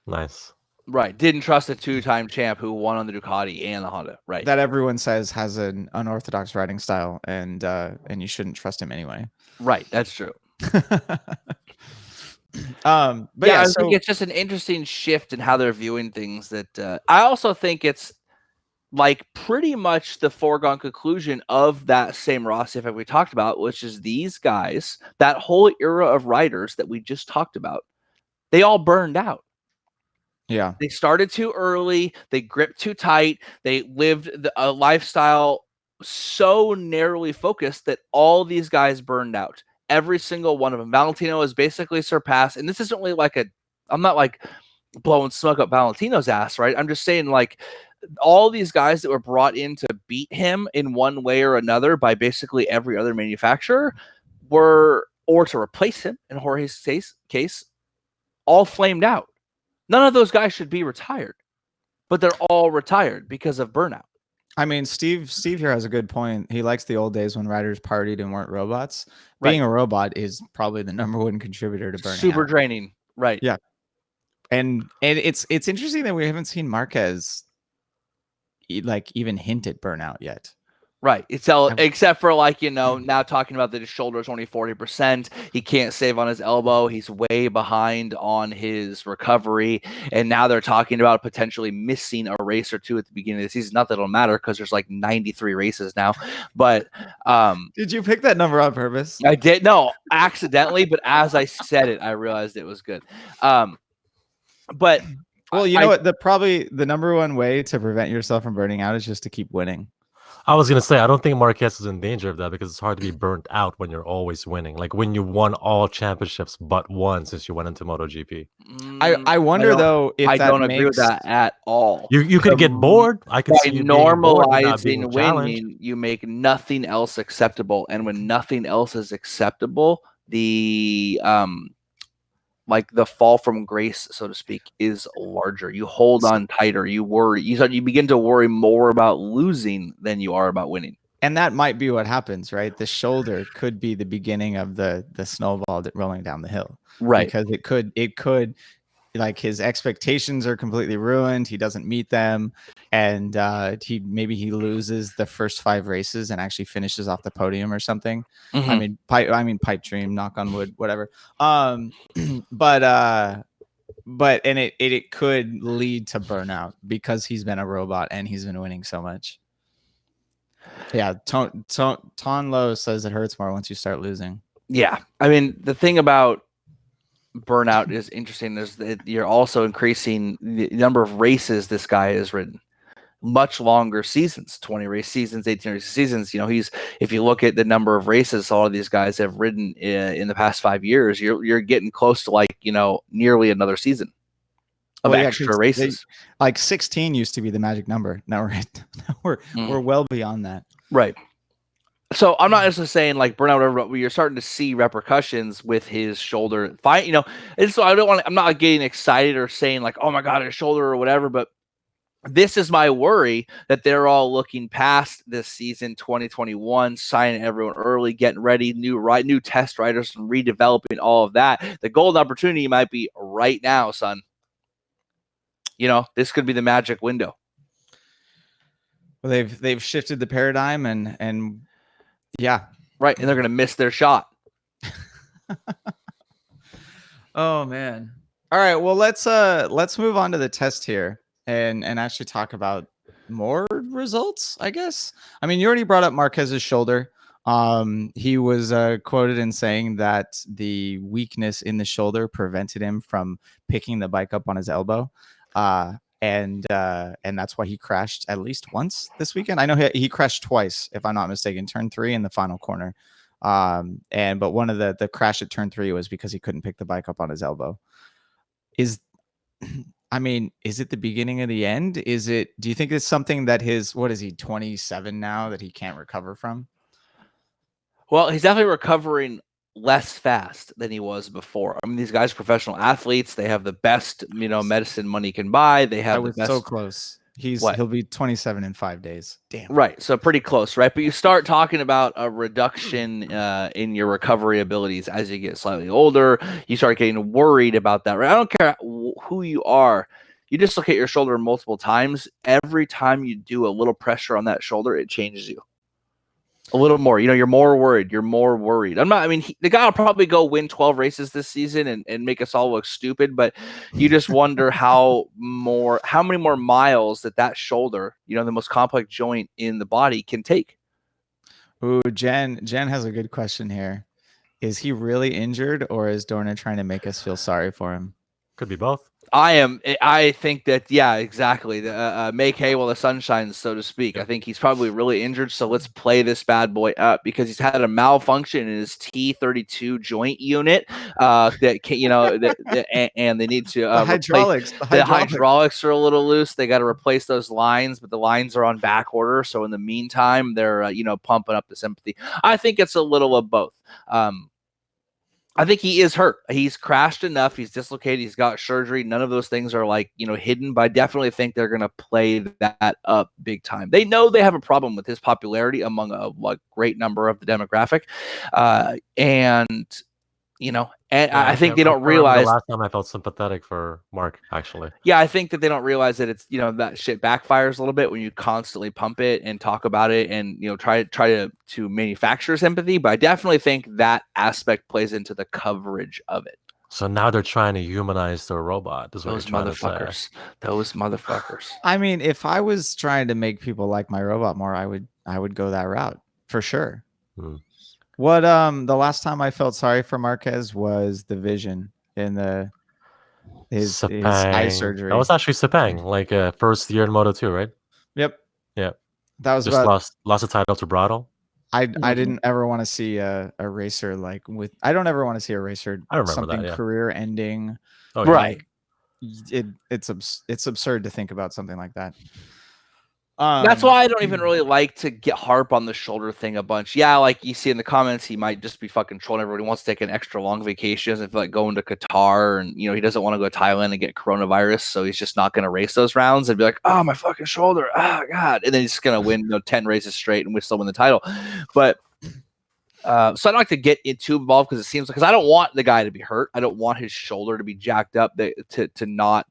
Nice. Right. Didn't trust a 2-time champ who won on the Ducati and the Honda. Right. That everyone says has an unorthodox riding style, and you shouldn't trust him anyway. Right. That's true. But I think it's just an interesting shift in how they're viewing things. That I also think it's like pretty much the foregone conclusion of that same Rossi effect we talked about, which is these guys, that whole era of riders that we just talked about, they all burned out. Yeah. They started too early. They gripped too tight. They lived a lifestyle so narrowly focused that all these guys burned out. Every single one of them. Valentino is basically surpassed. And this isn't really I'm not like blowing smoke up Valentino's ass, right? I'm just saying like all these guys that were brought in to beat him in one way or another by basically every other manufacturer or to replace him in Jorge's case, all flamed out. None of those guys should be retired, but they're all retired because of burnout. I mean, Steve here has a good point. He likes the old days when riders partied and weren't robots. Being a robot is probably the #1 contributor to burning Super out. draining. Right. Yeah. And it's interesting that we haven't seen Marquez like even hint at burnout yet. Right. It's except for now talking about that his shoulder is only 40%. He can't save on his elbow. He's way behind on his recovery. And now they're talking about potentially missing a race or two at the beginning of the season. Not that it'll matter because there's like 93 races now. But did you pick that number on purpose? I did. No, accidentally. But as I said it, I realized it was good. But well, you know what? The #1 way to prevent yourself from burning out is just to keep winning. I was going to say, I don't think Marquez is in danger of that because it's hard to be burnt out when you're always winning. Like when you won all championships but one since you went into MotoGP. I wonder, though, if I don't agree with that at all. You could get bored. I could see you normalizing winning, you make nothing else acceptable. And when nothing else is acceptable, the the fall from grace, so to speak, is larger. You hold on tighter. You worry. You begin to worry more about losing than you are about winning. And that might be what happens, right? The shoulder could be the beginning of the snowball rolling down the hill, right? Because it could, like his expectations are completely ruined. He doesn't meet them, and he loses the first 5 races and actually finishes off the podium or something. Mm-hmm. I mean, pipe dream, knock on wood, whatever. But it could lead to burnout because he's been a robot and he's been winning so much. Yeah, Ton Low says it hurts more once you start losing. Yeah, I mean the thing about burnout is interesting is that you're also increasing the number of races this guy has ridden. Much longer seasons, 20 race seasons, 18 race seasons. If you look at the number of races all of these guys have ridden in the past 5 years, you're getting close to nearly another season of extra races. 16 used to be the magic number. Now we're well beyond that. Right. So I'm not necessarily saying burnout, but you're starting to see repercussions with his shoulder. And so I'm not getting excited or saying oh my God, his shoulder or whatever, but this is my worry that they're all looking past this season 2021, signing everyone early, getting ready, new test riders and redeveloping all of that. The golden opportunity might be right now, son. This could be the magic window. Well, they've shifted the paradigm and yeah. Right. And they're going to miss their shot. Oh man. All right. Well, let's move on to the test here and actually talk about more results, I guess. I mean, you already brought up Marquez's shoulder. He was quoted in saying that the weakness in the shoulder prevented him from picking the bike up on his elbow. And that's why he crashed at least once this weekend. I know he crashed twice, if I'm not mistaken, turn 3 in the final corner. But one of the crash at turn 3 was because he couldn't pick the bike up on his elbow. Is it the beginning of the end? Do you think it's something that what is he, 27 now, that he can't recover from? Well, he's definitely recovering less fast than he was before. I mean, these guys are professional athletes. They have the best, medicine money can buy. They have I the was best. so close. What? He'll be 27 in 5 days. Damn. Right. So pretty close, right? But you start talking about a reduction in your recovery abilities as you get slightly older. You start getting worried about that, right? I don't care who you are. You dislocate your shoulder multiple times. Every time you do a little pressure on that shoulder, it changes you a little more. You're more worried. You're more worried. The guy will probably go win 12 races this season and make us all look stupid, but you just wonder how many more miles that shoulder, the most complex joint in the body, can take. Ooh, Jen has a good question here. Is he really injured, or is Dorna trying to make us feel sorry for him? Could be both. I think that, yeah, exactly. Make hay while the sun shines, so to speak. I think he's probably really injured, so let's play this bad boy up because he's had a malfunction in his T32 joint unit. And they need to the hydraulics. The hydraulics are a little loose. They got to replace those lines, but the lines are on back order. So in the meantime, they're pumping up the sympathy. I think it's a little of both. I think he is hurt. He's crashed enough. He's dislocated. He's got surgery. None of those things are hidden, but I definitely think they're going to play that up big time. They know they have a problem with his popularity among a great number of the demographic. I think they don't realize. The last time I felt sympathetic for Mark, actually. Yeah, I think that they don't realize that it's that shit backfires a little bit when you constantly pump it and talk about it and try to manufacture sympathy. But I definitely think that aspect plays into the coverage of it. So now they're trying to humanize their robot. Those motherfuckers. Those motherfuckers. I mean, if I was trying to make people like my robot more, I would go that route for sure. What the last time I felt sorry for Marquez was the vision in his eye surgery. That was actually Sepang, first year in Moto2, right? Yep. Yeah. That was just lost the title to Brado. I didn't ever want to see a racer I don't ever want to see a racer career ending. Oh, right. It's absurd to think about something like that. That's why I don't even really like to harp on the shoulder thing a bunch. Yeah, like you see in the comments, he might just be fucking trolling everybody. He wants to take an extra long vacation. He doesn't feel like going to Qatar, and he doesn't want to go to Thailand and get coronavirus, so he's just not going to race those rounds and be like, oh, my fucking shoulder, oh god, and then he's just going to win 10 races straight and we still win the title. But so I don't like to get too involved because it seems because I don't want the guy to be hurt. I don't want his shoulder to be jacked up to not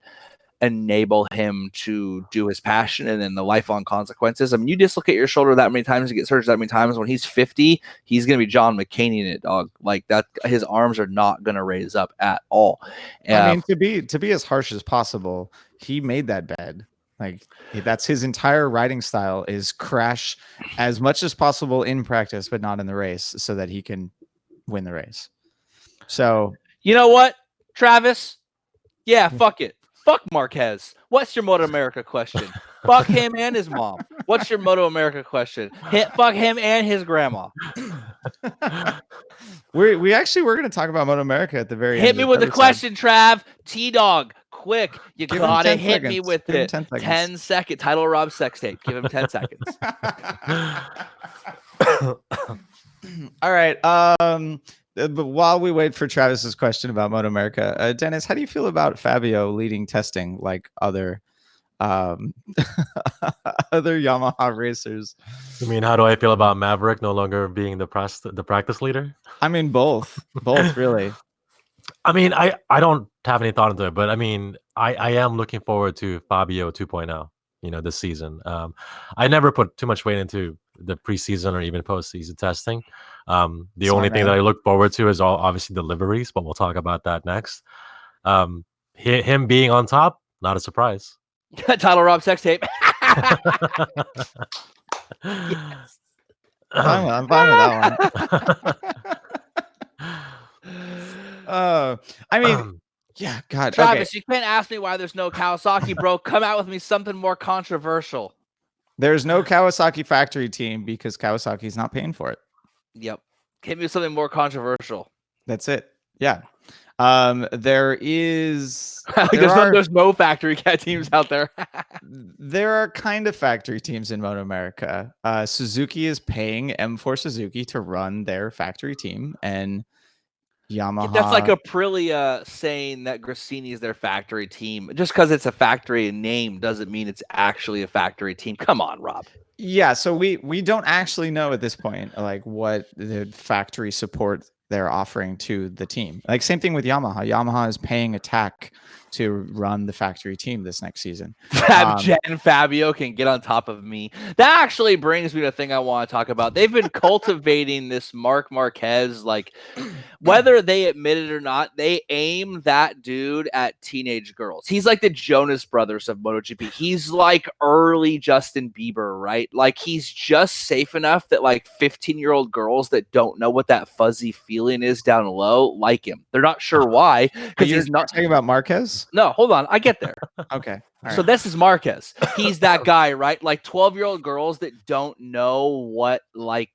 enable him to do his passion and then the lifelong consequences. I mean, you dislocate your shoulder that many times, you get surgery that many times. When he's 50, he's going to be John McCain in it, dog. Like that, his arms are not going to raise up at all. I mean, to be as harsh as possible, he made that bed. Like that's his entire riding style is crash as much as possible in practice, but not in the race, so that he can win the race. So you know what, Travis? Yeah, fuck it. Fuck Marquez. What's your Moto America question? Fuck him and his mom. What's your Moto America question? Fuck him and his grandma. We're going to talk about Moto America at the very end. Hit me with the question, Trav. T-Dog, quick. You gotta hit me with it. 10 seconds. Title Rob sex tape. Give him 10 seconds. All right. But while we wait for Travis's question about Moto America, Dennis, how do you feel about Fabio leading testing like other other Yamaha racers? You mean, how do I feel about Maverick no longer being the practice leader? I mean, both really. I mean, I don't have any thought into it, but I mean, I am looking forward to Fabio 2.0, this season. I never put too much weight into the preseason or even postseason testing. The only thing that I look forward to is obviously the liveries, but we'll talk about that next. Him being on top, not a surprise. Title Rob sex tape. Yes. I'm fine with that one. I mean, yeah, God. Travis, you can't ask me why there's no Kawasaki, bro. Come out with me something more controversial. There's no Kawasaki factory team because Kawasaki's not paying for it. Yep. Hit me with something more controversial. That's it. Yeah. There is. There's no factory cat teams out there. There are kind of factory teams in Moto America. Suzuki is paying M4 Suzuki to run their factory team, and Yamaha. That's like Aprilia saying that Gresini is their factory team. Just because it's a factory name doesn't mean it's actually a factory team. Come on, Rob. Yeah, so we don't actually know at this point like what the factory support they're offering to the team. Like same thing with Yamaha. Yamaha is paying Attack to run the factory team this next season. Jen and Fabio can get on top of me. That actually brings me to a thing I want to talk about. They've been cultivating this Marquez, like whether they admit it or not, they aim that dude at teenage girls. He's like the Jonas Brothers of MotoGP. He's like early Justin Bieber, right? Like he's just safe enough that like 15-year-old girls that don't know what that fuzzy feeling is down low like him. They're not sure why because You're he's not talking about Marquez. No, hold on. I get there. Okay. All So right. this is Marquez. He's that guy, right? Like 12-year-old girls that don't know what like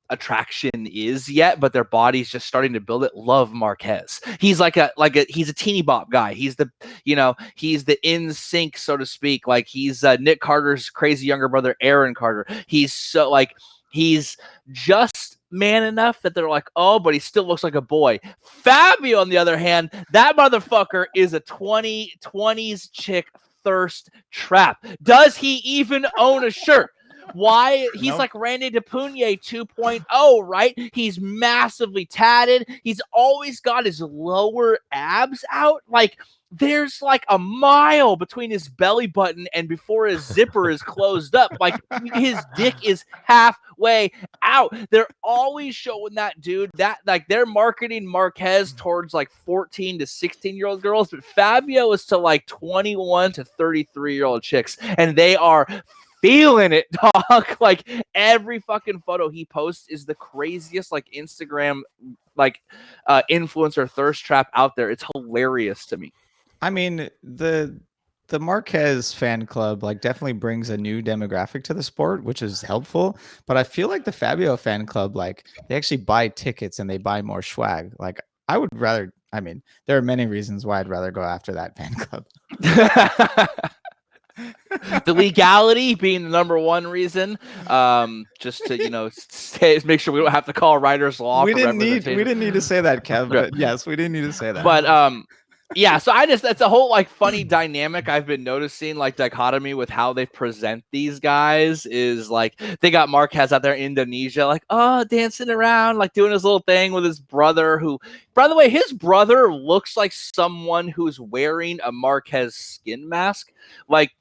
attraction is yet, but their body's just starting to build it. Love Marquez. He's he's a teeny bop guy. He's the he's the in sync, so to speak. Like he's Nick Carter's crazy younger brother, Aaron Carter. He's so like he's just man enough that they're like, oh, but he still looks like a boy. Fabio, on the other hand, that motherfucker is a 20s chick thirst trap. Does he even own a shirt? Why? He's like Randy DePugne 2.0, right? He's massively tatted. He's always got his lower abs out. Like, there's like a mile between his belly button and before his zipper is closed up. Like, his dick is halfway out. They're always showing that dude that like they're marketing Marquez towards like 14 to 16-year-old girls, but Fabio is to like 21 to 33-year-old chicks, and they are feeling it, dog. Like every fucking photo he posts is the craziest like Instagram like influencer thirst trap out there. It's hilarious to me. I mean, the Marquez fan club like definitely brings a new demographic to the sport, which is helpful. But I feel like the Fabio fan club, like they actually buy tickets and they buy more swag. Like I would rather. I mean, there are many reasons why I'd rather go after that fan club. The legality being the number one reason, just to make sure we don't have to call writer's law. We didn't need to say that, Kev. But yes, we didn't need to say that. But yeah, so that's a whole like funny dynamic I've been noticing, like dichotomy with how they present these guys is like they got Marquez out there in Indonesia, like dancing around, like doing his little thing with his brother, who, by the way, his brother looks like someone who's wearing a Marquez skin mask, like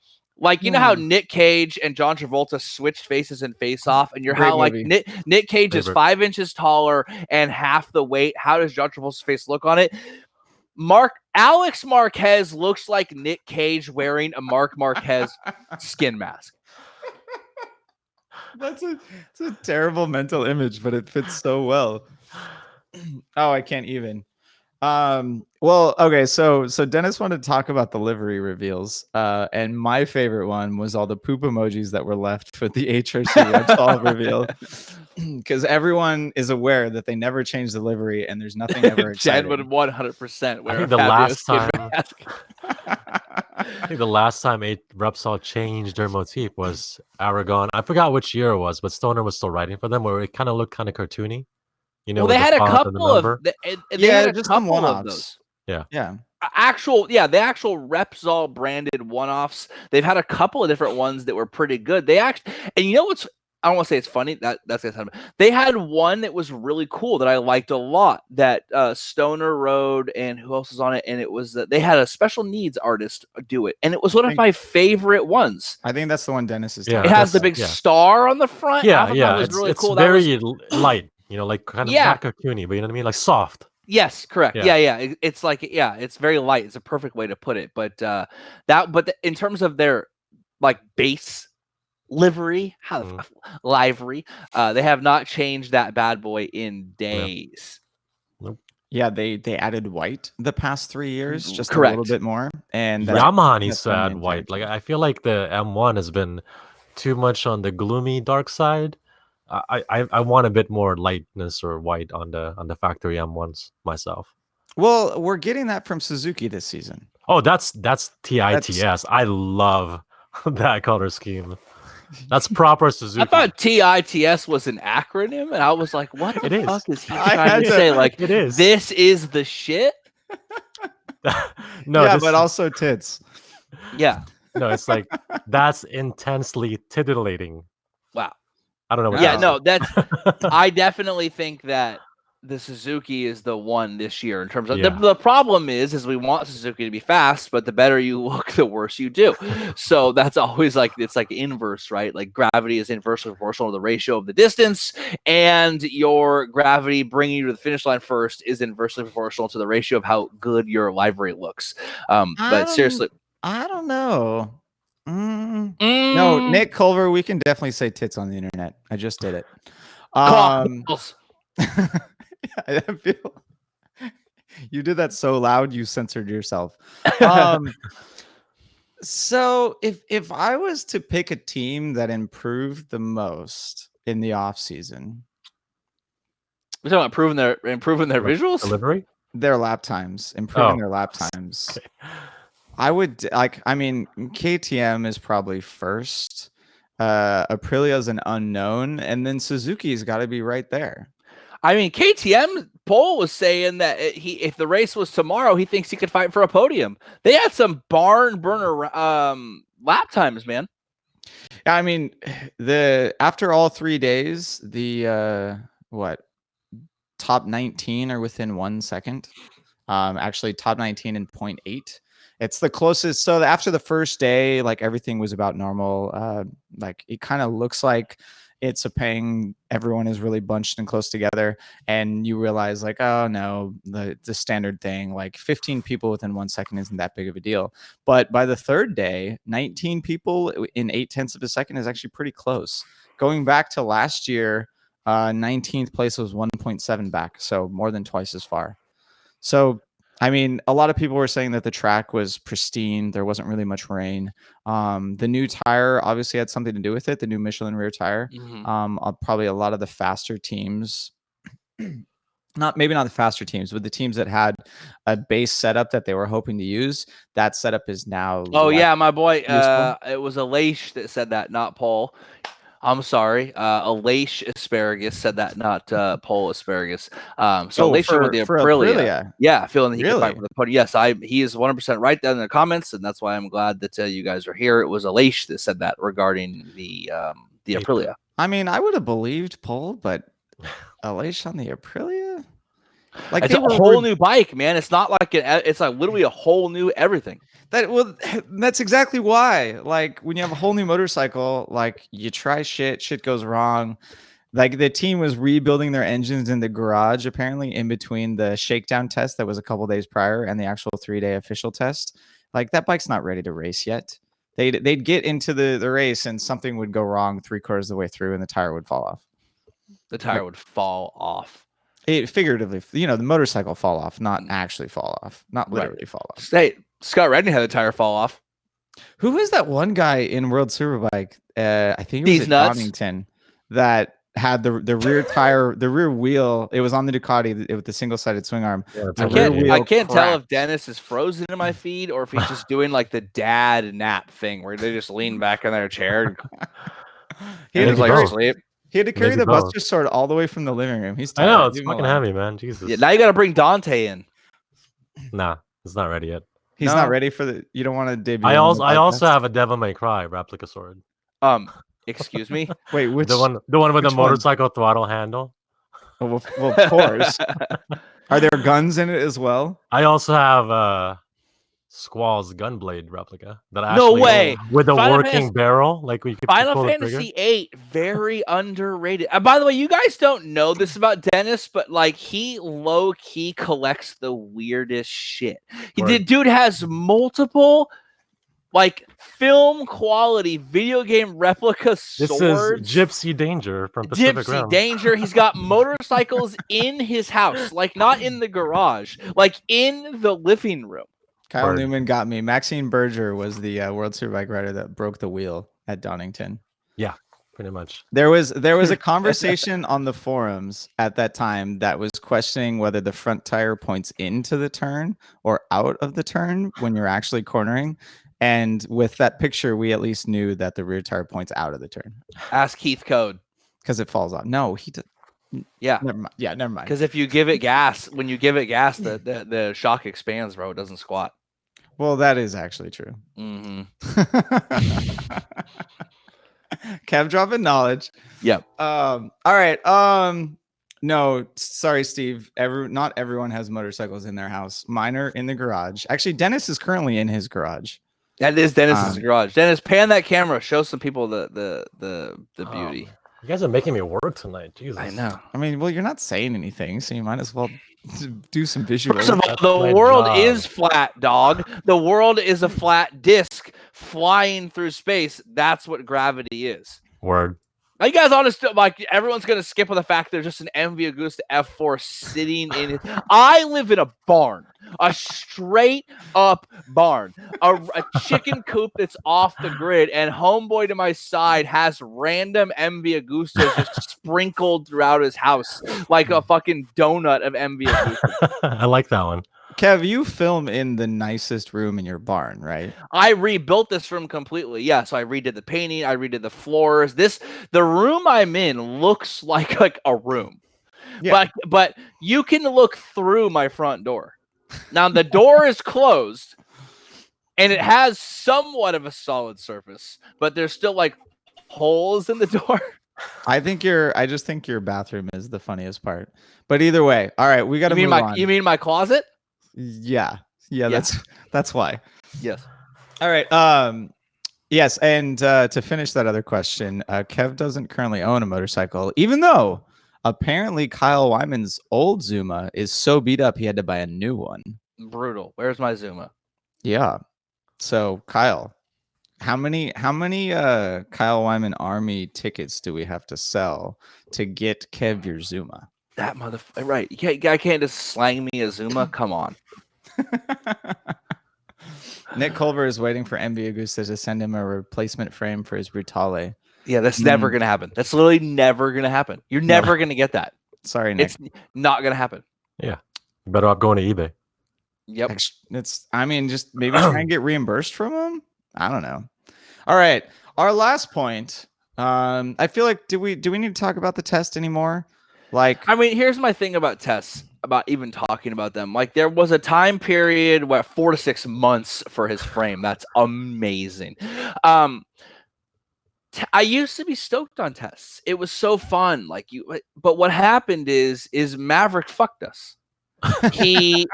you know how Nick Cage and John Travolta switched faces in Face Off, and Great how like movie. Nick Cage is 5 inches taller and half the weight. How does John Travolta's face look on it? Alex Marquez looks like Nick Cage wearing a Marc Marquez skin mask. It's a terrible mental image, but it fits so well. Oh, I can't even. Well, okay, so Dennis wanted to talk about the livery reveals, and my favorite one was all the poop emojis that were left for the HRC Repsol reveal, because everyone is aware that they never changed the livery, and there's nothing ever exciting. Jen would 100% wear. I think the last time. I think the last time Repsol changed their motif was Aragon. I forgot which year it was, but Stoner was still writing for them, where it kind of looked kind of cartoony. You know, well, they had a couple of just some one-offs. The actual Repsol branded one-offs. They've had a couple of different ones that were pretty good. And you know what's, I don't want to say it's funny. That's gonna sound. They had one that was really cool that I liked a lot. That Stoner rode, and who else was on it? And it was they had a special needs artist do it, and it was one of my favorite ones. I think that's the one Dennis is. It has the big star on the front. It's really cool. Very light. You know, like kind of not cartoony, but you know what I mean, like soft. Yes, correct. Yeah. It's like it's very light. It's a perfect way to put it. But in terms of their like base livery, livery, they have not changed that bad boy in days. Nope. Yeah, they added white the past 3 years, just Correct. a little bit more. And Yamaha needs to add white. Like I feel like the M1 has been too much on the gloomy dark side. I want a bit more lightness or white on the factory M1s myself. Well, we're getting that from Suzuki this season. Oh, that's TITS. I love that color scheme. That's proper Suzuki. I thought TITS was an acronym, and I was like, "What the It fuck is. is he I trying had to to- say? Like, It is. this is the shit." No, yeah, this but is- also tits. Yeah. no, it's like that's intensely titillating. Wow. I don't know what Yeah. that No, is. that's. I definitely think that the Suzuki is the one this year in terms of Yeah. the problem is we want Suzuki to be fast, but the better you look, the worse you do. So that's always like it's like inverse, right? Like gravity is inversely proportional to the ratio of the distance, and your gravity bringing you to the finish line first is inversely proportional to the ratio of how good your livery looks. But seriously, I don't know. No, Nick Culver, we can definitely say tits on the internet. I just did it. cocktails. I feel you did that so loud you censored yourself. So if I was to pick a team that improved the most in the off season, We're talking about improving their visuals. Delivery? their lap times, improving Oh. their lap times. I would like. I mean, KTM is probably first. Aprilia is an unknown, and then Suzuki's got to be right there. I mean, KTM Pole was saying that if the race was tomorrow, he thinks he could fight for a podium. They had some barn burner lap times, man. I mean, after all 3 days, the top 19 are within 1 second. Actually, top 19 in 0.8. It's the closest. So after the first day, like everything was about normal. Like it kind of looks like it's Sepang. Everyone is really bunched and close together, and you realize like, oh no, the standard thing, like 15 people within 1 second isn't that big of a deal. But by the third day, 19 people in 0.8 of a second is actually pretty close. Going back to last year, 19th place was 1.7 back, so more than twice as far. So, I mean, a lot of people were saying that the track was pristine. There wasn't really much rain. The new tire obviously had something to do with it. The new Michelin rear tire. Probably a lot of the faster teams, maybe not the faster teams, but the teams that had a base setup that they were hoping to use. That setup is now. Oh yeah, my boy. useful. It was Aleix that said that, not Paul. I'm sorry. Aleix Asparagus said that, not Paul Asparagus. So Aleix with the Aprilia. Yeah, feeling that he could fight for the podium. Yes, he is 100% right down in the comments, and that's why I'm glad that you guys are here. It was Aleix that said that regarding the Aprilia. I mean, I would have believed Paul, but Aleix on the Aprilia? Like it's a whole new bike, man. It's not like it's like literally a whole new everything. That's exactly why. Like when you have a whole new motorcycle, like you try shit goes wrong. Like the team was rebuilding their engines in the garage apparently in between the shakedown test that was a couple days prior and the actual 3-day official test. Like that bike's not ready to race yet. They'd get into the race and something would go wrong 3/4 of the way through and the tire would fall off. The tire would fall off. It figuratively, the motorcycle fall off, not actually fall off, not literally fall off. Hey, Scott Redney had the tire fall off. Who is that one guy in World Superbike? I think it was at Donington that had the rear tire, the rear wheel. It was on the Ducati with the single-sided swing arm. Yeah, I can't tell if Dennis is frozen in my feed or if he's just doing like the dad nap thing where they just lean back in their chair. He had like sleep. He had to carry the Buster sword all the way from the living room. He's tired. I know, it's fucking heavy, man. Jesus. Yeah, now you got to bring Dante in. Nah, it's not ready yet. He's not ready for the. You don't want to debut. I also have a Devil May Cry replica sword. Excuse me. Wait, which the one with the motorcycle throttle handle? Well, of course. Are there guns in it as well? I also have Squall's Gunblade replica that no way with a working barrel, like we could. Final Fantasy VIII, very underrated. By the way, you guys don't know this about Dennis, but like he low key collects the weirdest shit. The dude has multiple like film quality video game replica swords. This is Gypsy Danger from Pacific Rim. Danger. He's got motorcycles in his house, like not in the garage, like in the living room. Kyle Newman got me. Maxine Berger was the World Superbike rider that broke the wheel at Donington. Yeah, pretty much. There was a conversation on the forums at that time that was questioning whether the front tire points into the turn or out of the turn when you're actually cornering. And with that picture, we at least knew that the rear tire points out of the turn Ask Keith Code. because it falls off. No, he did. Yeah. Never mind. Yeah, never mind. Because if you give it gas, when you give it gas, the shock expands, bro. It doesn't squat. Well, that is actually true. Mm-hmm. Kev dropping knowledge. Yep. All right. No, sorry, Steve. Not everyone has motorcycles in their house. Mine are in the garage. Actually, Dennis is currently in his garage. That is Dennis's garage. Dennis, pan that camera. Show some people the beauty. You guys are making me work tonight. Jesus. I know. I mean, well, you're not saying anything, so you might as well do some visuals. First of all, That's the my world job. is flat, dog. The world is a flat disc flying through space. That's what gravity is. Word. Are you guys honest? Like, everyone's gonna skip on the fact there's just an MV Agusta F4 sitting in it. I live in a barn, a straight up barn, a chicken coop that's off the grid, and homeboy to my side has random MV Agustas just sprinkled throughout his house like a fucking donut of MV Agustas. I like that one. Kev, you film in the nicest room in your barn, right? I rebuilt this room completely. Yeah, so I redid the painting, I redid the floors. The room I'm in looks like a room. Yeah. But you can look through my front door. Now the door is closed and it has somewhat of a solid surface, but there's still like holes in the door. I just think your bathroom is the funniest part. But either way, all right, we got to move on. You mean my closet? Yeah. Yeah. That's why. Yes. All right. Yes, and to finish that other question, Kev doesn't currently own a motorcycle, even though apparently Kyle Wyman's old Zuma is so beat up he had to buy a new one. Brutal. Where's my Zuma? Yeah. So Kyle, how many Kyle Wyman Army tickets do we have to sell to get Kev your Zuma? That motherfucker. Right. I can't just slang me a Zuma. Come on. Nick Culver is waiting for MV Agusta to send him a replacement frame for his Brutale. Yeah, that's never going to happen. That's literally never going to happen. You're never going to get that. Sorry, Nick. It's not going to happen. Yeah. You better off going to eBay. Yep. Just maybe try and get reimbursed from him. I don't know. All right. Our last point. I feel like do we need to talk about the test anymore? Like, I mean, here's my thing about tests, about even talking about them. Like, there was a time period where 4 to 6 months for his frame. That's amazing. I used to be stoked on tests. It was so fun. But what happened is Maverick fucked us.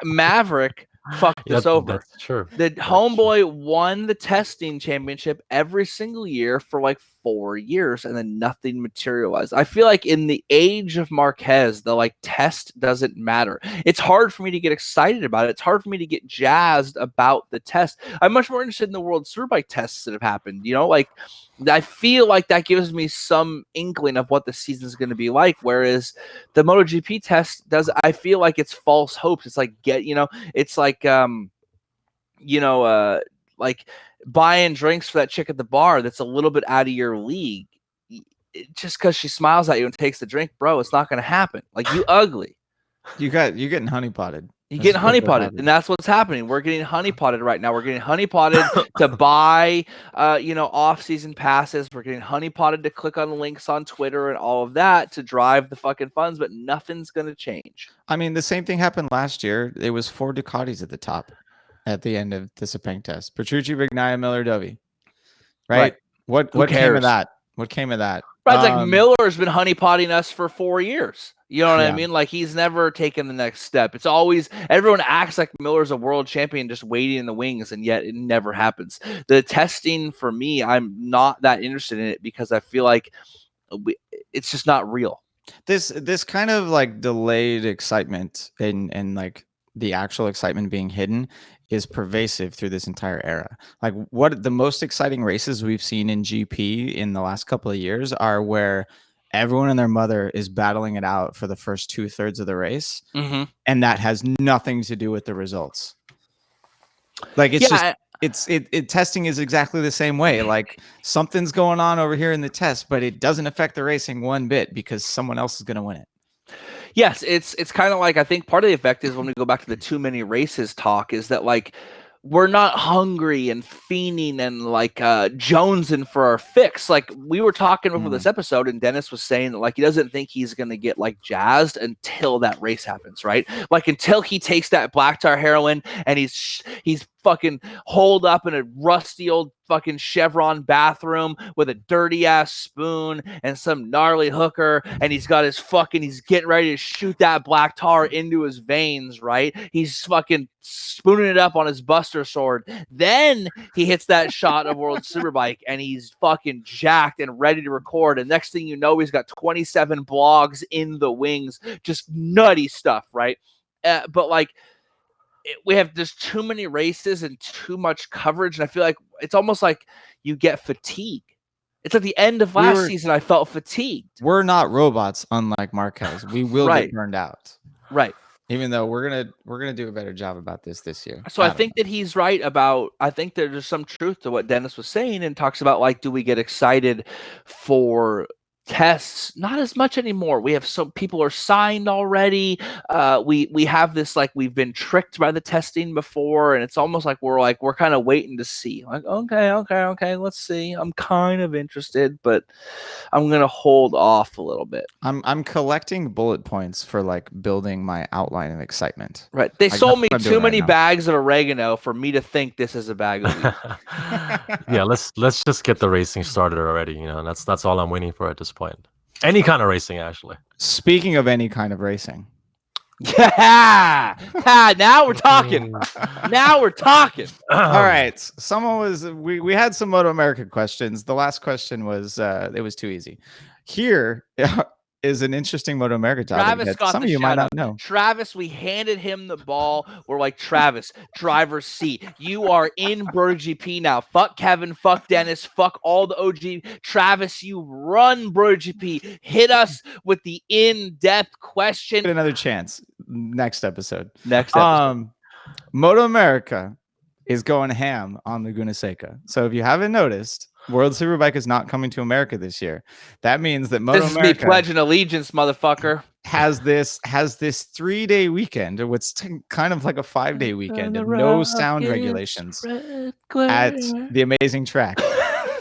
Maverick fucked us over. That's true. The homeboy won the testing championship every single year for like 4 years, and then nothing materialized. I feel like in the age of Marquez, the test doesn't matter. It's hard for me to get excited about it. It's hard for me to get jazzed about the test. I'm much more interested in the World Superbike tests that have happened. I feel like that gives me some inkling of what the season is going to be like. Whereas the MotoGP test I feel like it's false hopes. It's like like buying drinks for that chick at the bar that's a little bit out of your league. Just because she smiles at you and takes the drink, bro, it's not going to happen. Like, you ugly. you're getting honeypotted. You're getting honeypotted, and that's what's happening. We're getting honeypotted right now. We're getting honeypotted to buy, off-season passes. We're getting honeypotted to click on links on Twitter and all of that to drive the fucking funds, but nothing's going to change. I mean, the same thing happened last year. It was 4 Ducatis at the top at the end of the Sepang test. Petrucci, Bagnaia, Miller, Dovey. Right? What came of that? What came of that? Right, it's like Miller's been honeypotting us for 4 years. You know what I Yeah. mean? Like, he's never taken the next step. It's always, everyone acts like Miller's a world champion just waiting in the wings, and yet it never happens. The testing, for me, I'm not that interested in it because I feel like it's just not real. This kind of like delayed excitement and like the actual excitement being hidden is pervasive through this entire era. Like, what the most exciting races we've seen in GP in the last couple of years are where everyone and their mother is battling it out for the first 2/3 of the race. Mm-hmm. And that has nothing to do with the results. Like, it's testing is exactly the same way. Like, something's going on over here in the test, but it doesn't affect the racing one bit because someone else is going to win it. Yes, it's kind of like, I think part of the effect is when we go back to the too many races talk, is that like we're not hungry and fiending and like jonesing for our fix. Like we were talking before this episode, and Dennis was saying that like he doesn't think he's gonna get like jazzed until that race happens, right? Like until he takes that black tar heroin and he's fucking holed up in a rusty old fucking Chevron bathroom with a dirty ass spoon and some gnarly hooker, and he's getting ready to shoot that black tar into his veins, right? He's fucking spooning it up on his Buster sword. Then he hits that shot of World Superbike and he's fucking jacked and ready to record. And next thing you know, he's got 27 blogs in the wings, just nutty stuff, right? But like, we have just too many races and too much coverage, and I feel like it's almost like you get fatigue. It's at the end of last season, I felt fatigued. We're not robots, unlike Marquez. We will get burned out, right? Even though we're gonna do a better job about this year. So I think that he's right about. I think there's some truth to what Dennis was saying, and talks about like, do we get excited for tests? Not as much anymore. We have some people are signed already. We have this, like, we've been tricked by the testing before, and it's almost like we're kind of waiting to see. Like, okay, let's see. I'm kind of interested, but I'm gonna hold off a little bit. I'm collecting bullet points for like building my outline of excitement. Right. They sold me too many bags of oregano for me to think this is a bag of weed. Yeah, let's just get the racing started already. You know, that's all I'm waiting for at this point. Any kind of racing, actually. Speaking of any kind of racing. Yeah. Now we're talking. Now we're talking. All right. We had some Moto America questions. The last question was it was too easy. Here is an interesting Moto America topic Travis that got some the of you might shout not out. know. Travis, we handed him the ball. We're like, Travis, driver's seat. You are in BrotoGP now. Fuck Kevin. Fuck Dennis. Fuck all the OG. Travis, you run BrotoGP. Hit us with the in-depth question. Get another chance. Next episode. Moto America is going ham on Laguna Seca. So if you haven't noticed, World Superbike is not coming to America this year. That means that Moto America, this is me pledging allegiance, motherfucker, has this 3-day weekend, or what's kind of like a 5-day weekend of no sound regulations at the amazing track.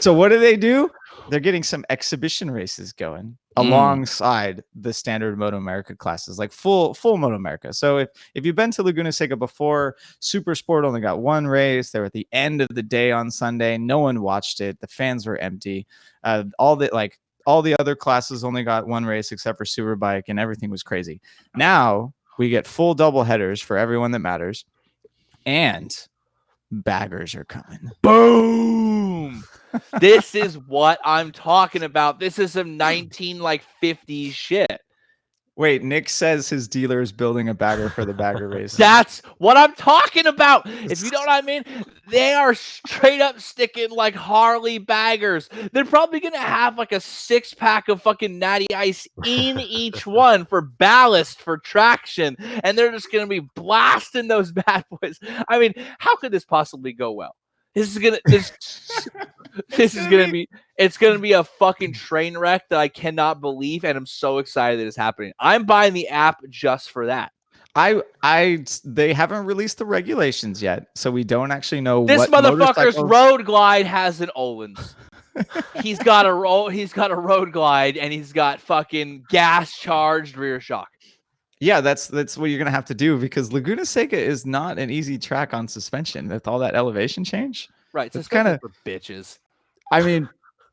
So what do? They're getting some exhibition races going alongside the standard Moto America classes, like full Moto America. So if you've been to Laguna Seca before, Super Sport only got one race. They were at the end of the day on Sunday. No one watched it. The fans were empty. All the other classes only got one race except for Superbike, and everything was crazy. Now we get full double headers for everyone that matters, and baggers are coming. Boom. This is what I'm talking about. This is some 1950s shit. Wait, Nick says his dealer is building a bagger for the bagger race. That's what I'm talking about. If you know what I mean, they are straight up sticking like Harley baggers. They're probably going to have like a 6-pack of fucking Natty Ice in each one for ballast, for traction. And they're just going to be blasting those bad boys. I mean, how could this possibly go well? It's gonna be a fucking train wreck that I cannot believe, and I'm so excited that it's happening. I'm buying the app just for that. They haven't released the regulations yet, so we don't actually know this what motherfucker's road glide has an Olin's. He's got a road glide, and he's got fucking gas charged rear shock. Yeah, that's what you're gonna have to do, because Laguna Seca is not an easy track on suspension with all that elevation change. Right, it's kind of for bitches. I mean,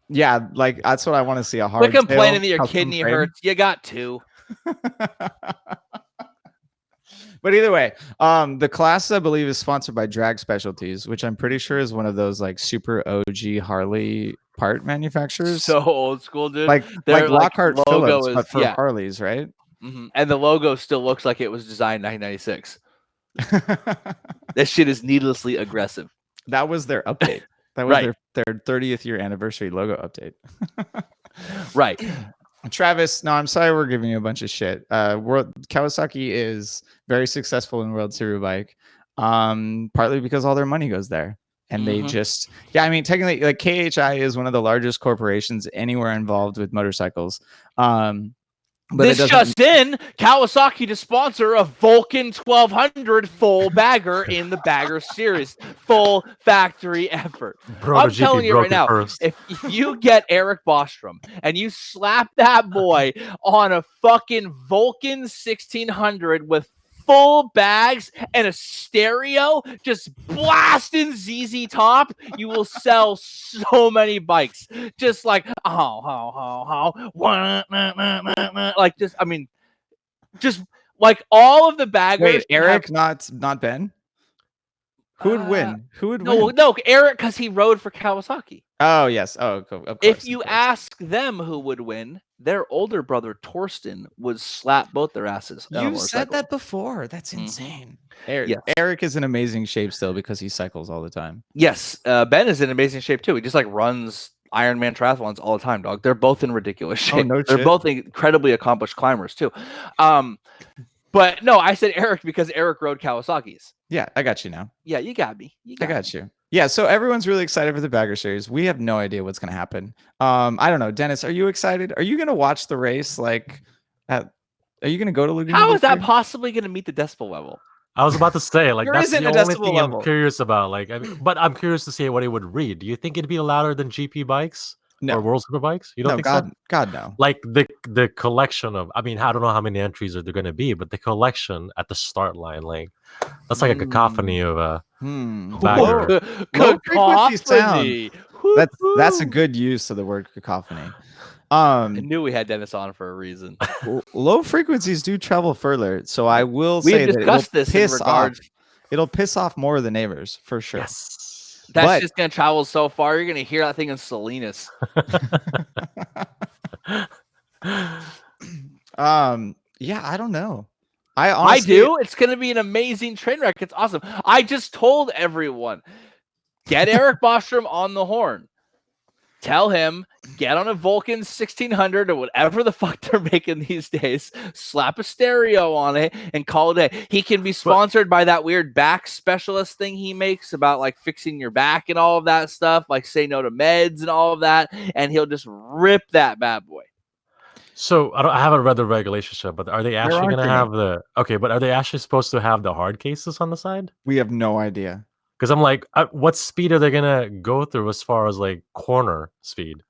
yeah, like that's what I want to see. A hard. Quit complaining that your kidney hurts. You got two. But either way, the class I believe is sponsored by Drag Specialties, which I'm pretty sure is one of those like super OG Harley part manufacturers. So old school, dude. Like Lockhart Phillips, but for Harleys, right? Mm-hmm. And the logo still looks like it was designed in 1996. That shit is needlessly aggressive. That was their update. That was their 30th year anniversary logo update. Right. Travis, no, I'm sorry we're giving you a bunch of shit. Kawasaki is very successful in World Superbike, partly because all their money goes there. And they just, I mean, technically, like KHI is one of the largest corporations anywhere involved with motorcycles. But this just in, Kawasaki to sponsor a Vulcan 1200 full bagger in the Bagger Series. Full factory effort. I'm telling you right now, if you get Eric Bostrom and you slap that boy on a fucking Vulcan 1600 with full bags and a stereo, just blasting ZZ Top, you will sell so many bikes. Just like like just, I mean, just like all of the baggers. Wait, Eric, not Ben. Who would win? Who would win? No, Eric, because he rode for Kawasaki. Oh yes. Oh, of course. If you ask them who would win, their older brother Torsten would slap both their asses. You said that before. That's insane. Eric is in amazing shape still because he cycles all the time. Yes, Ben is in amazing shape too. He just like runs Ironman triathlons all the time, dog. They're both in ridiculous shape. Oh, no They're shit. both incredibly accomplished climbers too. But no, I said Eric because Eric rode Kawasaki's. Yeah, I got you now. Yeah, you got me. I got you. Yeah, so everyone's really excited for the Bagger Series. We have no idea what's going to happen. I don't know, Dennis. Are you excited? Are you going to watch the race? Like, are you going to go to Laguna? How is that possibly going to meet the decibel level? I was about to say, like, There that's the isn't a only decibel thing level. I'm curious about. Like, I mean, but I'm curious to see what it would read. Do you think it'd be louder than GP bikes or World Super bikes? You don't think so? God, no. Like the collection of, I mean, I don't know how many entries are there going to be, but the collection at the start line, like, that's like a cacophony of a bagger. Low frequency sound. That's a good use of the word cacophony. I knew we had Dennis on for a reason. Low frequencies do travel further, so I will say that it'll piss off more of the neighbors for sure. Yes. That's just gonna travel so far. You're gonna hear that thing in Salinas. Yeah, I don't know. I do. It's gonna be an amazing train wreck. It's awesome. I just told everyone, get Eric Bostrom on the horn. Tell him, get on a Vulcan 1600 or whatever the fuck they're making these days, slap a stereo on it, and call it a day. He can be sponsored by that weird back specialist thing he makes about like fixing your back and all of that stuff, like say no to meds and all of that, and he'll just rip that bad boy. So I haven't read the regulations, but are they actually going to have but are they actually supposed to have the hard cases on the side? We have no idea. Because I'm like, what speed are they gonna go through as far as like corner speed?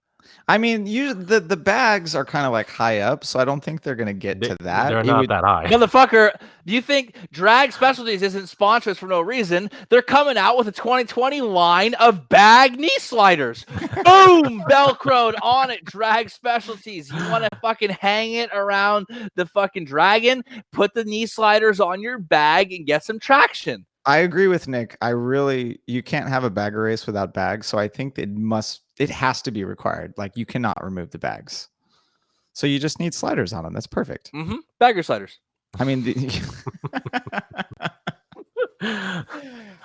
I mean, the bags are kind of like high up, so I don't think they're gonna get to that. They're not that high. Motherfucker, do you think Drag Specialties isn't sponsors for no reason? They're coming out with a 2020 line of bag knee sliders. Boom! Velcroed on it, Drag Specialties. You want to fucking hang it around the fucking dragon? Put the knee sliders on your bag and get some traction. I agree with Nick. You can't have a bagger race without bags. So I think it has to be required. Like you cannot remove the bags. So you just need sliders on them. That's perfect. Mm-hmm. Bagger sliders. I mean,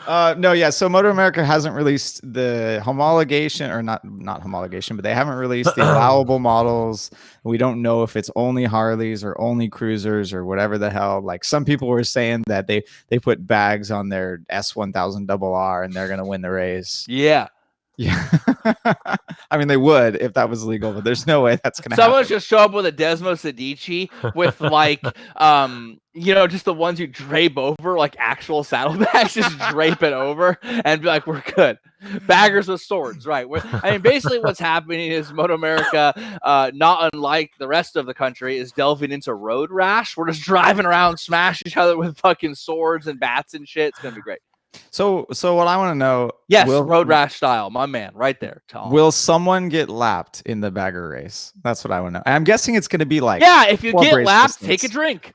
no, yeah. So Moto America hasn't released the homologation, or not homologation, but they haven't released the allowable models. We don't know if it's only Harleys or only cruisers or whatever the hell. Like some people were saying that they put bags on their S1000RR and they're gonna win the race. Yeah. Yeah. I mean, they would if that was legal, but there's no way that's gonna happen. Someone just show up with a Desmos Adichie with like just the ones you drape over, like actual saddlebags, just drape it over and be like, we're good. Baggers with swords, right? Basically what's happening is Moto America, not unlike the rest of the country, is delving into road rash. We're just driving around, smash each other with fucking swords and bats and shit. It's gonna be great. So what I want to know, yes, road rash style, my man, right there, Tom. Will someone get lapped in the bagger race? That's what I want to know. I'm guessing it's going to be like, yeah, if you get lapped, take a drink.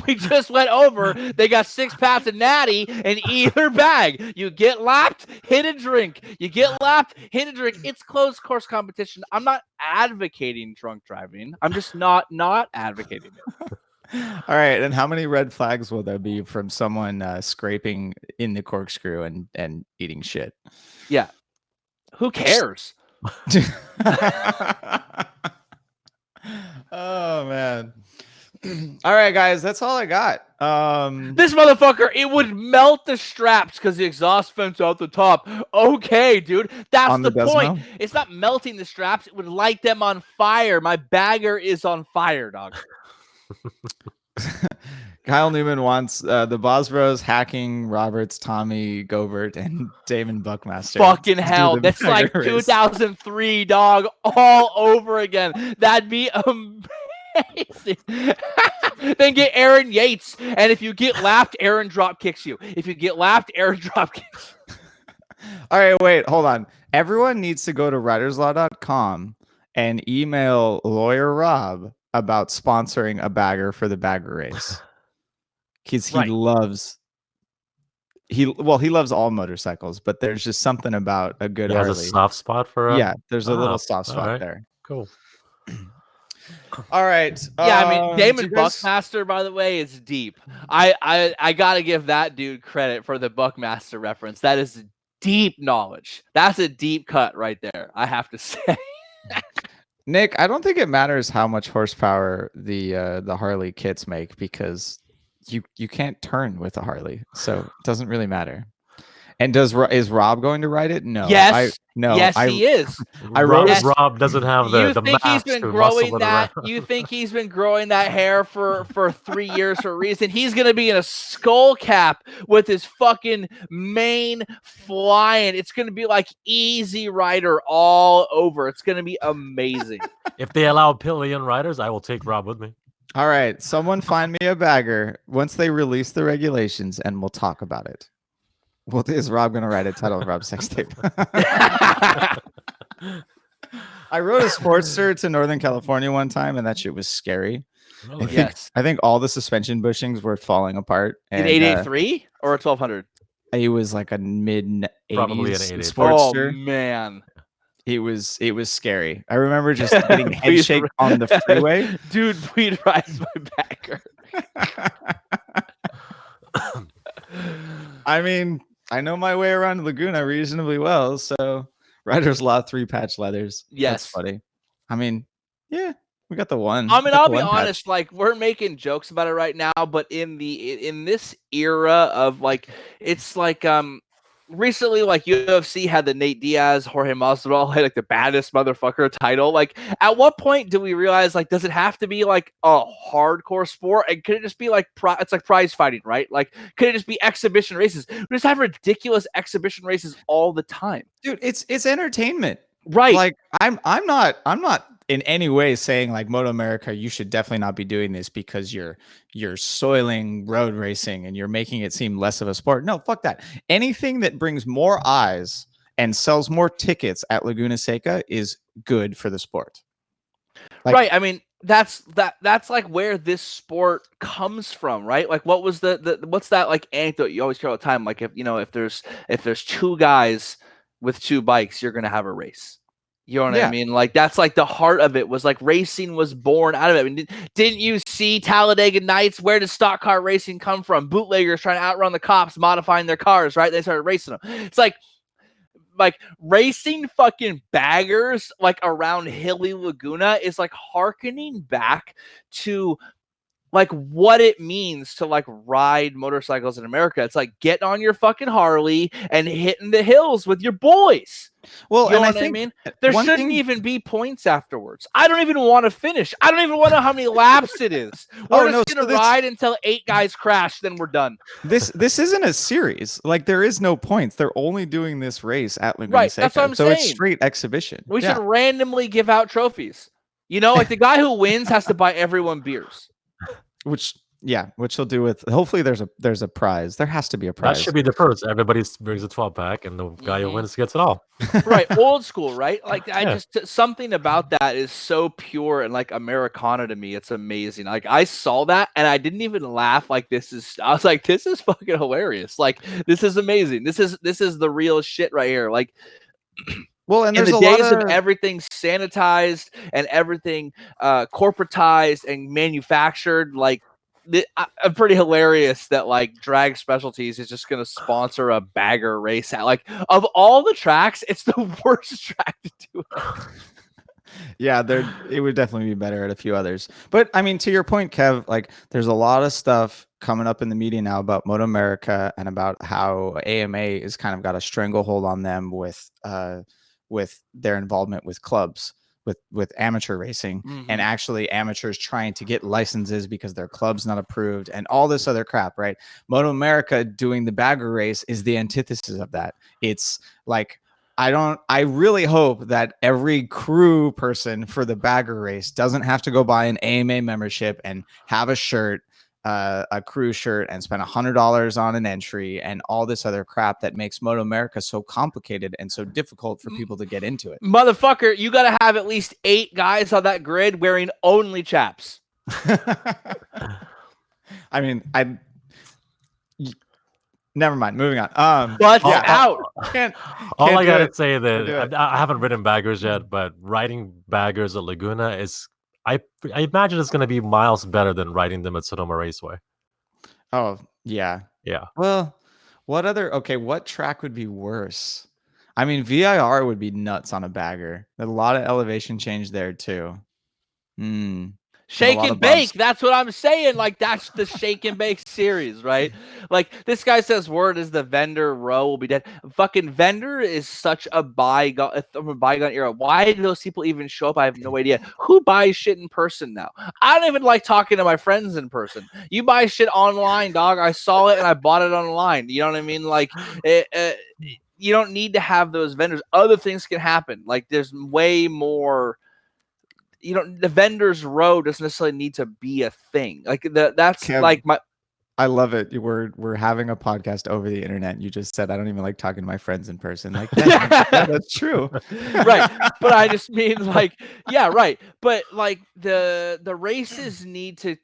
We just went over. They got 6 packs of natty in either bag. You get lapped, hit a drink. You get lapped, hit a drink. It's closed course competition. I'm not advocating drunk driving. I'm just not advocating it. All right, and how many red flags will there be from someone scraping in the corkscrew and eating shit? Yeah, who cares? Oh man. All right, guys, that's all I got. This motherfucker, it would melt the straps because the exhaust vent's out the top. Okay, dude, that's On the the point. Desmo? It's not melting the straps; it would light them on fire. My bagger is on fire, dog. Kyle Newman wants the Boss Bros hacking Roberts, Tommy Gobert, and Damon Buckmaster. Fucking to do hell, the that's like bagger race. 2003, dog, all over again. That'd be amazing. Then get Aaron Yates, and if you get lapped, Aaron drop kicks you. If you get lapped, Aaron drop kicks you. All right, wait, hold on. Everyone needs to go to writerslaw.com and email lawyer Rob about sponsoring a bagger for the bagger race. Because he Right. loves he loves all motorcycles, but there's just something about a good He has a Harley. soft spot for. Yeah, there's a little Ah, soft spot alright. there. Cool. All right. Yeah, I mean, do Damon you guys- Buckmaster, by the way, is deep. I gotta give that dude credit for the Buckmaster reference. That is deep knowledge. That's a deep cut right there, I have to say. Nick, I don't think it matters how much horsepower the Harley kits make because you can't turn with a Harley, so it doesn't really matter. And is Rob going to ride it? No. Yes. No. He is. I wrote Yes. Rob doesn't have the You think he's mass been to growing muscle it that? around. You think he's been growing that hair for 3 years for a reason? He's gonna be in a skull cap with his fucking mane flying. It's gonna be like Easy Rider all over. It's gonna be amazing. If they allow pillion riders, I will take Rob with me. All right, someone find me a bagger once they release the regulations, and we'll talk about it. Well, is Rob going to write a title of Rob's sex tape? I rode a Sportster to Northern California one time, and that shit was scary. Really? Yes. I think all the suspension bushings were falling apart. An And, 883 or a 1200? it was like a mid Probably 80s an 883. Sportster. Oh man, It was scary. I remember just getting head Please shake on the freeway. dude, please rise my backer. I mean, I know my way around Laguna reasonably well, so Riders Law 3 patch leathers. Yes. That's funny. I mean, yeah, we got the one. I mean, Got the I'll be one patch. honest. Like, we're making jokes about it right now, but in this era of like, it's like recently, like UFC had the Nate Diaz, Jorge Masvidal, like the baddest motherfucker title. Like, at what point do we realize, like, does it have to be like a hardcore sport? And could it just be like it's like prize fighting, right? Like, could it just be exhibition races? We just have ridiculous exhibition races all the time, Dude, it's entertainment. right? Like I'm not in any way saying like Moto America, you should definitely not be doing this because you're soiling road racing and you're making it seem less of a sport. No, fuck that. Anything that brings more eyes and sells more tickets at Laguna Seca is good for the sport. Like- right. I mean, that's like where this sport comes from, right? Like, what was the what's that like anecdote you always hear all the time? Like, if there's two guys with two bikes, you're gonna have a race. You know what Yeah. I mean? Like, that's like the heart of it, was like racing was born out of it. I mean, didn't you see Talladega Nights? Where did stock car racing come from? Bootleggers trying to outrun the cops, modifying their cars, right? They started racing them. It's like racing fucking baggers like around Hilly Laguna is like hearkening back to like what it means to like ride motorcycles in America. It's like getting on your fucking Harley and hitting the hills with your boys. Well, You know and I what I think mean? There one shouldn't thing- even be points afterwards. I don't even want to finish. I don't even want to know how many laps it is. We're Oh, no, just so gonna this- ride until 8 guys crash, then we're done. this isn't a series. Like there is no points. They're only doing this race at Laguna Right, Seca. that's what I'm so it's saying. straight exhibition. We Yeah. should randomly give out trophies. You know, like the guy who wins has to buy everyone beers. which he'll do with hopefully there's a prize. There has to be a That prize. should be the first. Everybody brings a 12 pack, and the guy who Mhm. wins gets it all. Right, old school, right? Like I Yeah. just something about that is so pure and like Americana to me. It's amazing. Like I saw that and I didn't even laugh. Like I was like, this is fucking hilarious. Like this is amazing. This is the real shit right here. Like Well, and in there's the a lot days of of everything sanitized and everything corporatized and manufactured, like I'm pretty hilarious that like Drag Specialties is just going to sponsor a bagger race. Like of all the tracks, it's the worst track to do it. yeah, it would definitely be better at a few others. But I mean, to your point, Kev, like there's a lot of stuff coming up in the media now about Moto America and about how AMA is kind of got a stranglehold on them with their involvement with clubs, with amateur racing, and actually amateurs trying to get licenses because their club's not approved and all this other crap, right? Moto America doing the bagger race is the antithesis of that. It's like, I really hope that every crew person for the bagger race doesn't have to go buy an AMA membership and have a shirt, a crew shirt, and spend $100 on an entry and all this other crap that makes Moto America so complicated and so difficult for people to get into it. Motherfucker, you got to have at least 8 guys on that grid wearing only chaps. I mean, never mind. Moving on. But yeah, out. All I gotta say that I haven't ridden baggers yet, but riding baggers at Laguna is, I imagine it's gonna be miles better than riding them at Sonoma Raceway. Oh yeah. Well, what track would be worse? I mean, VIR would be nuts on a bagger. There's a lot of elevation change there too. Shake and bake. That's what I'm saying. Like, that's the shake and bake series, right? Like, this guy says word is the vendor row will be dead. Fucking vendor is such a bygone era. Why do those people even show up? I have no idea. Who buys shit in person now? I don't even like talking to my friends in person. You buy shit online, dog. I saw it and I bought it online. You know what I mean? Like, you don't need to have those vendors. Other things can happen. Like, there's way more. The vendor's row doesn't necessarily need to be a thing. Like that's Kev, like my. I love it. We're having a podcast over the internet. You just said I don't even like talking to my friends in person. Like yeah, that's true, right? But I just mean like right. But like the races need to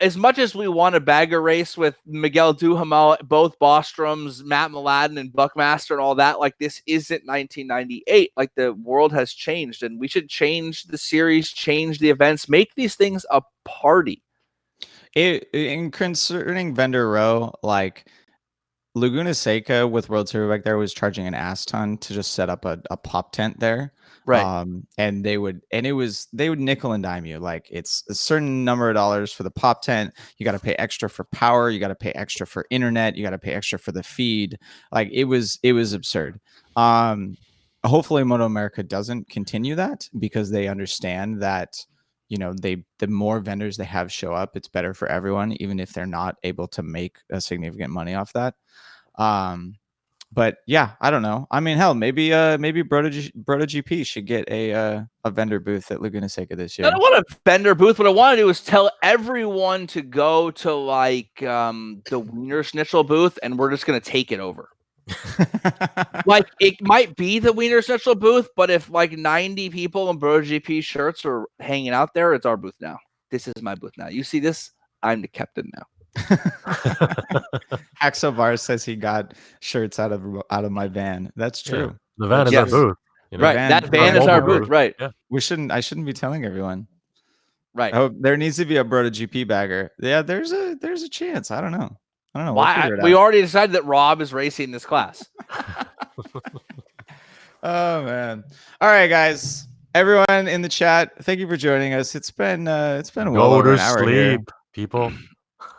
as much as we want a bagger race with Miguel Duhamel, both Bostroms, Matt Mladen, and Buckmaster and all that. Like this isn't 1998. Like the world has changed, and we should change the series, change the events, make these things a party. In concerning vendor row, like Laguna Seca with World Superbike there was charging an ass ton to just set up a pop tent there, right? And they would nickel and dime you. Like it's a certain number of dollars for the pop tent. You got to pay extra for power. You got to pay extra for internet. You got to pay extra for the feed. Like it was absurd. Hopefully Moto America doesn't continue that because they understand that. The more vendors they have show up, it's better for everyone, even if they're not able to make a significant money off that. But yeah, I don't know. I mean, hell, maybe BrotoGP should get a vendor booth at Laguna Seca this year. I don't want a vendor booth. What I want to do is tell everyone to go to like the Wiener Schnitzel booth, and we're just gonna take it over. Like it might be the Wiener Schnitzel booth, but if like 90 people in BrotoGP shirts are hanging out there, it's our booth now. This is my booth now. You see this? I'm the captain now. Axel Bar says he got shirts out of my van. That's true. Yeah. The van is our booth. Right. That van is our booth. Right. Yeah. I shouldn't be telling everyone. Right. Oh, there needs to be a BrotoGP bagger. Yeah, there's a chance. I don't know. Why? We already decided that Rob is racing this class. Oh man! All right, guys. Everyone in the chat, thank you for joining us. It's been well over an hour sleep, here. people.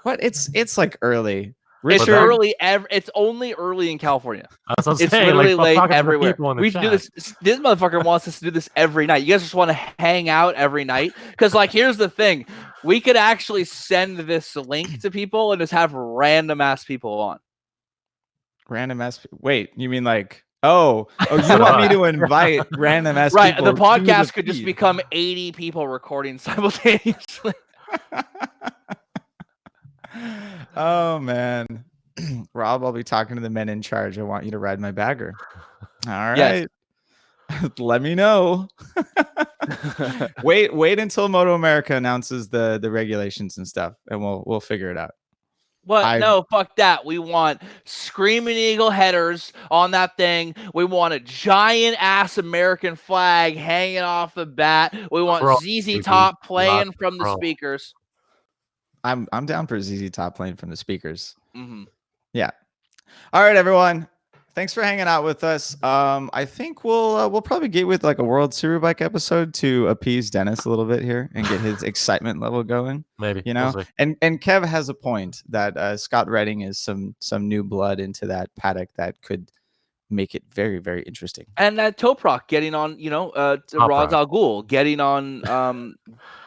What? It's like early. It's early. It's only early in California. It's literally late everywhere. We should do this. This motherfucker wants us to do this every night. You guys just want to hang out every night? Because, like, here's the thing: we could actually send this link to people and just have random ass people on. Random ass. Wait, you mean like? Oh, you want me to invite random ass right, people? The podcast could just become 80 people recording simultaneously. Oh man, Rob, I'll be talking to the men in charge. I want you to ride my bagger. All right, yes. Let me know. wait until Moto America announces the regulations and stuff, and we'll figure it out. What? No, fuck that. We want Screaming Eagle headers on that thing. We want a giant ass American flag hanging off the bat. We want ZZ Top playing from the speakers. I'm down for ZZ Top playing from the speakers. Mm-hmm. Yeah. All right, everyone. thanks for hanging out with us. I think we'll probably get with like a World Superbike episode to appease Dennis a little bit here and get his excitement level going. Maybe. You know, We'll see. and Kev has a point that Scott Redding is some new blood into that paddock that could make it very, very interesting. And that Toprak getting on, Raj Al Ghul getting on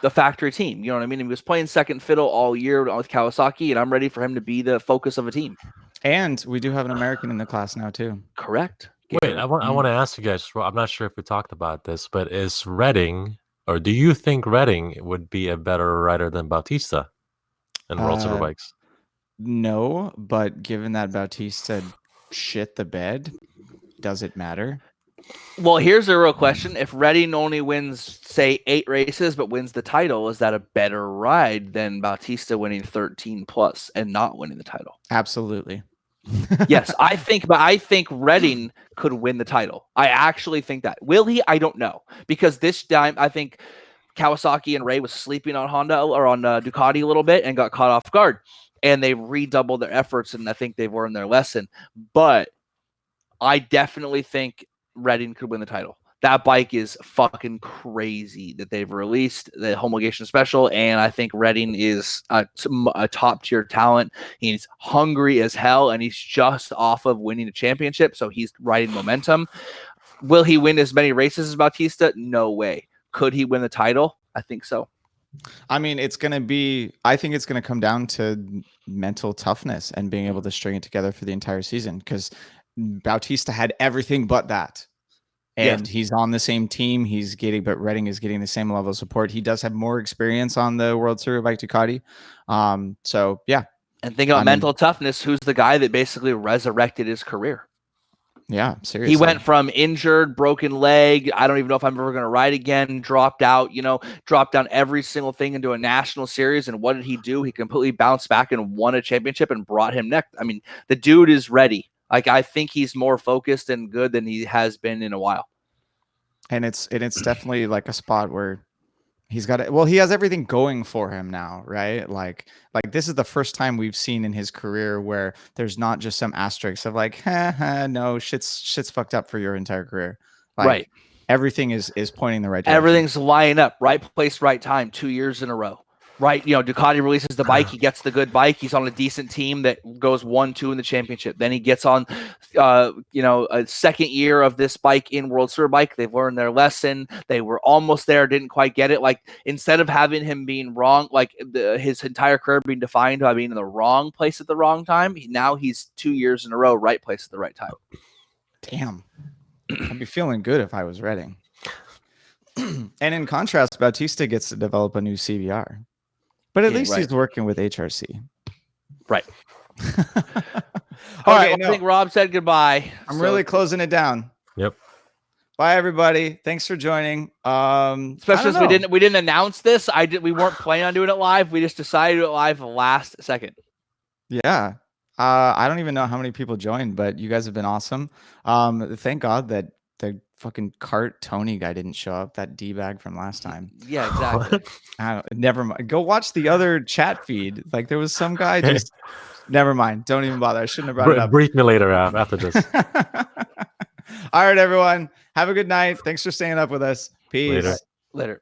the factory team. You know what I mean? He was playing second fiddle all year with Kawasaki, and I'm ready for him to be the focus of a team. And we do have an American in the class now too. Correct. Wait, I want to ask you guys. I'm not sure if we talked about this, but is Redding, or do you think Redding would be a better rider than Bautista in World Superbikes? No, but given that Bautista shit the bed, does it matter? Well, here's the real question. If Redding only wins, say, 8 races, but wins the title, is that a better ride than Bautista winning 13 plus and not winning the title? Absolutely. Yes, I think Redding could win the title. I actually think that. Will he? I don't know. Because this time, I think Kawasaki and Ray was sleeping on Honda or on Ducati a little bit and got caught off guard. And they redoubled their efforts, and I think they've learned their lesson. But I definitely think Redding could win the title. That bike is fucking crazy that they've released the homologation special, and I think Redding is a top tier talent. He's hungry as hell, and he's just off of winning a championship, so he's riding momentum. Will he win as many races as Bautista? No way. Could he win the title? I think so. I mean, I think it's going to come down to mental toughness and being able to string it together for the entire season, because Bautista had everything but that. And he's on the same team. But Redding is getting the same level of support. He does have more experience on the World Superbike Ducati. So yeah. And think about mental toughness. Who's the guy that basically resurrected his career? Yeah, seriously. He went from injured, broken leg. I don't even know if I'm ever going to ride again. Dropped out, dropped down every single thing into a national series. And what did he do? He completely bounced back and won a championship and brought him next. I mean, the dude is ready. Like, I think he's more focused and good than he has been in a while. And it's definitely like a spot where he's got it. Well, he has everything going for him now, right? Like this is the first time we've seen in his career where there's not just some asterisks of like, no, shit's fucked up for your entire career. Like, right. Everything is pointing the right direction. Everything's lining up, right place, right time, 2 years in a row. Right, Ducati releases the bike. He gets the good bike. He's on a decent team that goes 1-2 in the championship. Then he gets on, a second year of this bike in World Superbike. They've learned their lesson. They were almost there, didn't quite get it. Like, instead of having him being wrong, like his entire career being defined by being in the wrong place at the wrong time, now he's 2 years in a row, right place at the right time. Damn, I'd be feeling good if I was Redding. And in contrast, Bautista gets to develop a new CVR. But at least he's working with HRC. Right. All right. I think Rob said goodbye. I'm really closing it down. Yep. Bye, everybody. Thanks for joining. Especially since we didn't announce this. We weren't planning on doing it live. We just decided to do it live last second. Yeah. I don't even know how many people joined, but you guys have been awesome. Thank God that the fucking cart Tony guy didn't show up, that D-bag from last time. Yeah, exactly. Never mind. Go watch the other chat feed. Like, there was some guy just never mind. Don't even bother. I shouldn't have brought it up. Brief me later after this. All right, everyone. Have a good night. Thanks for staying up with us. Peace. Later.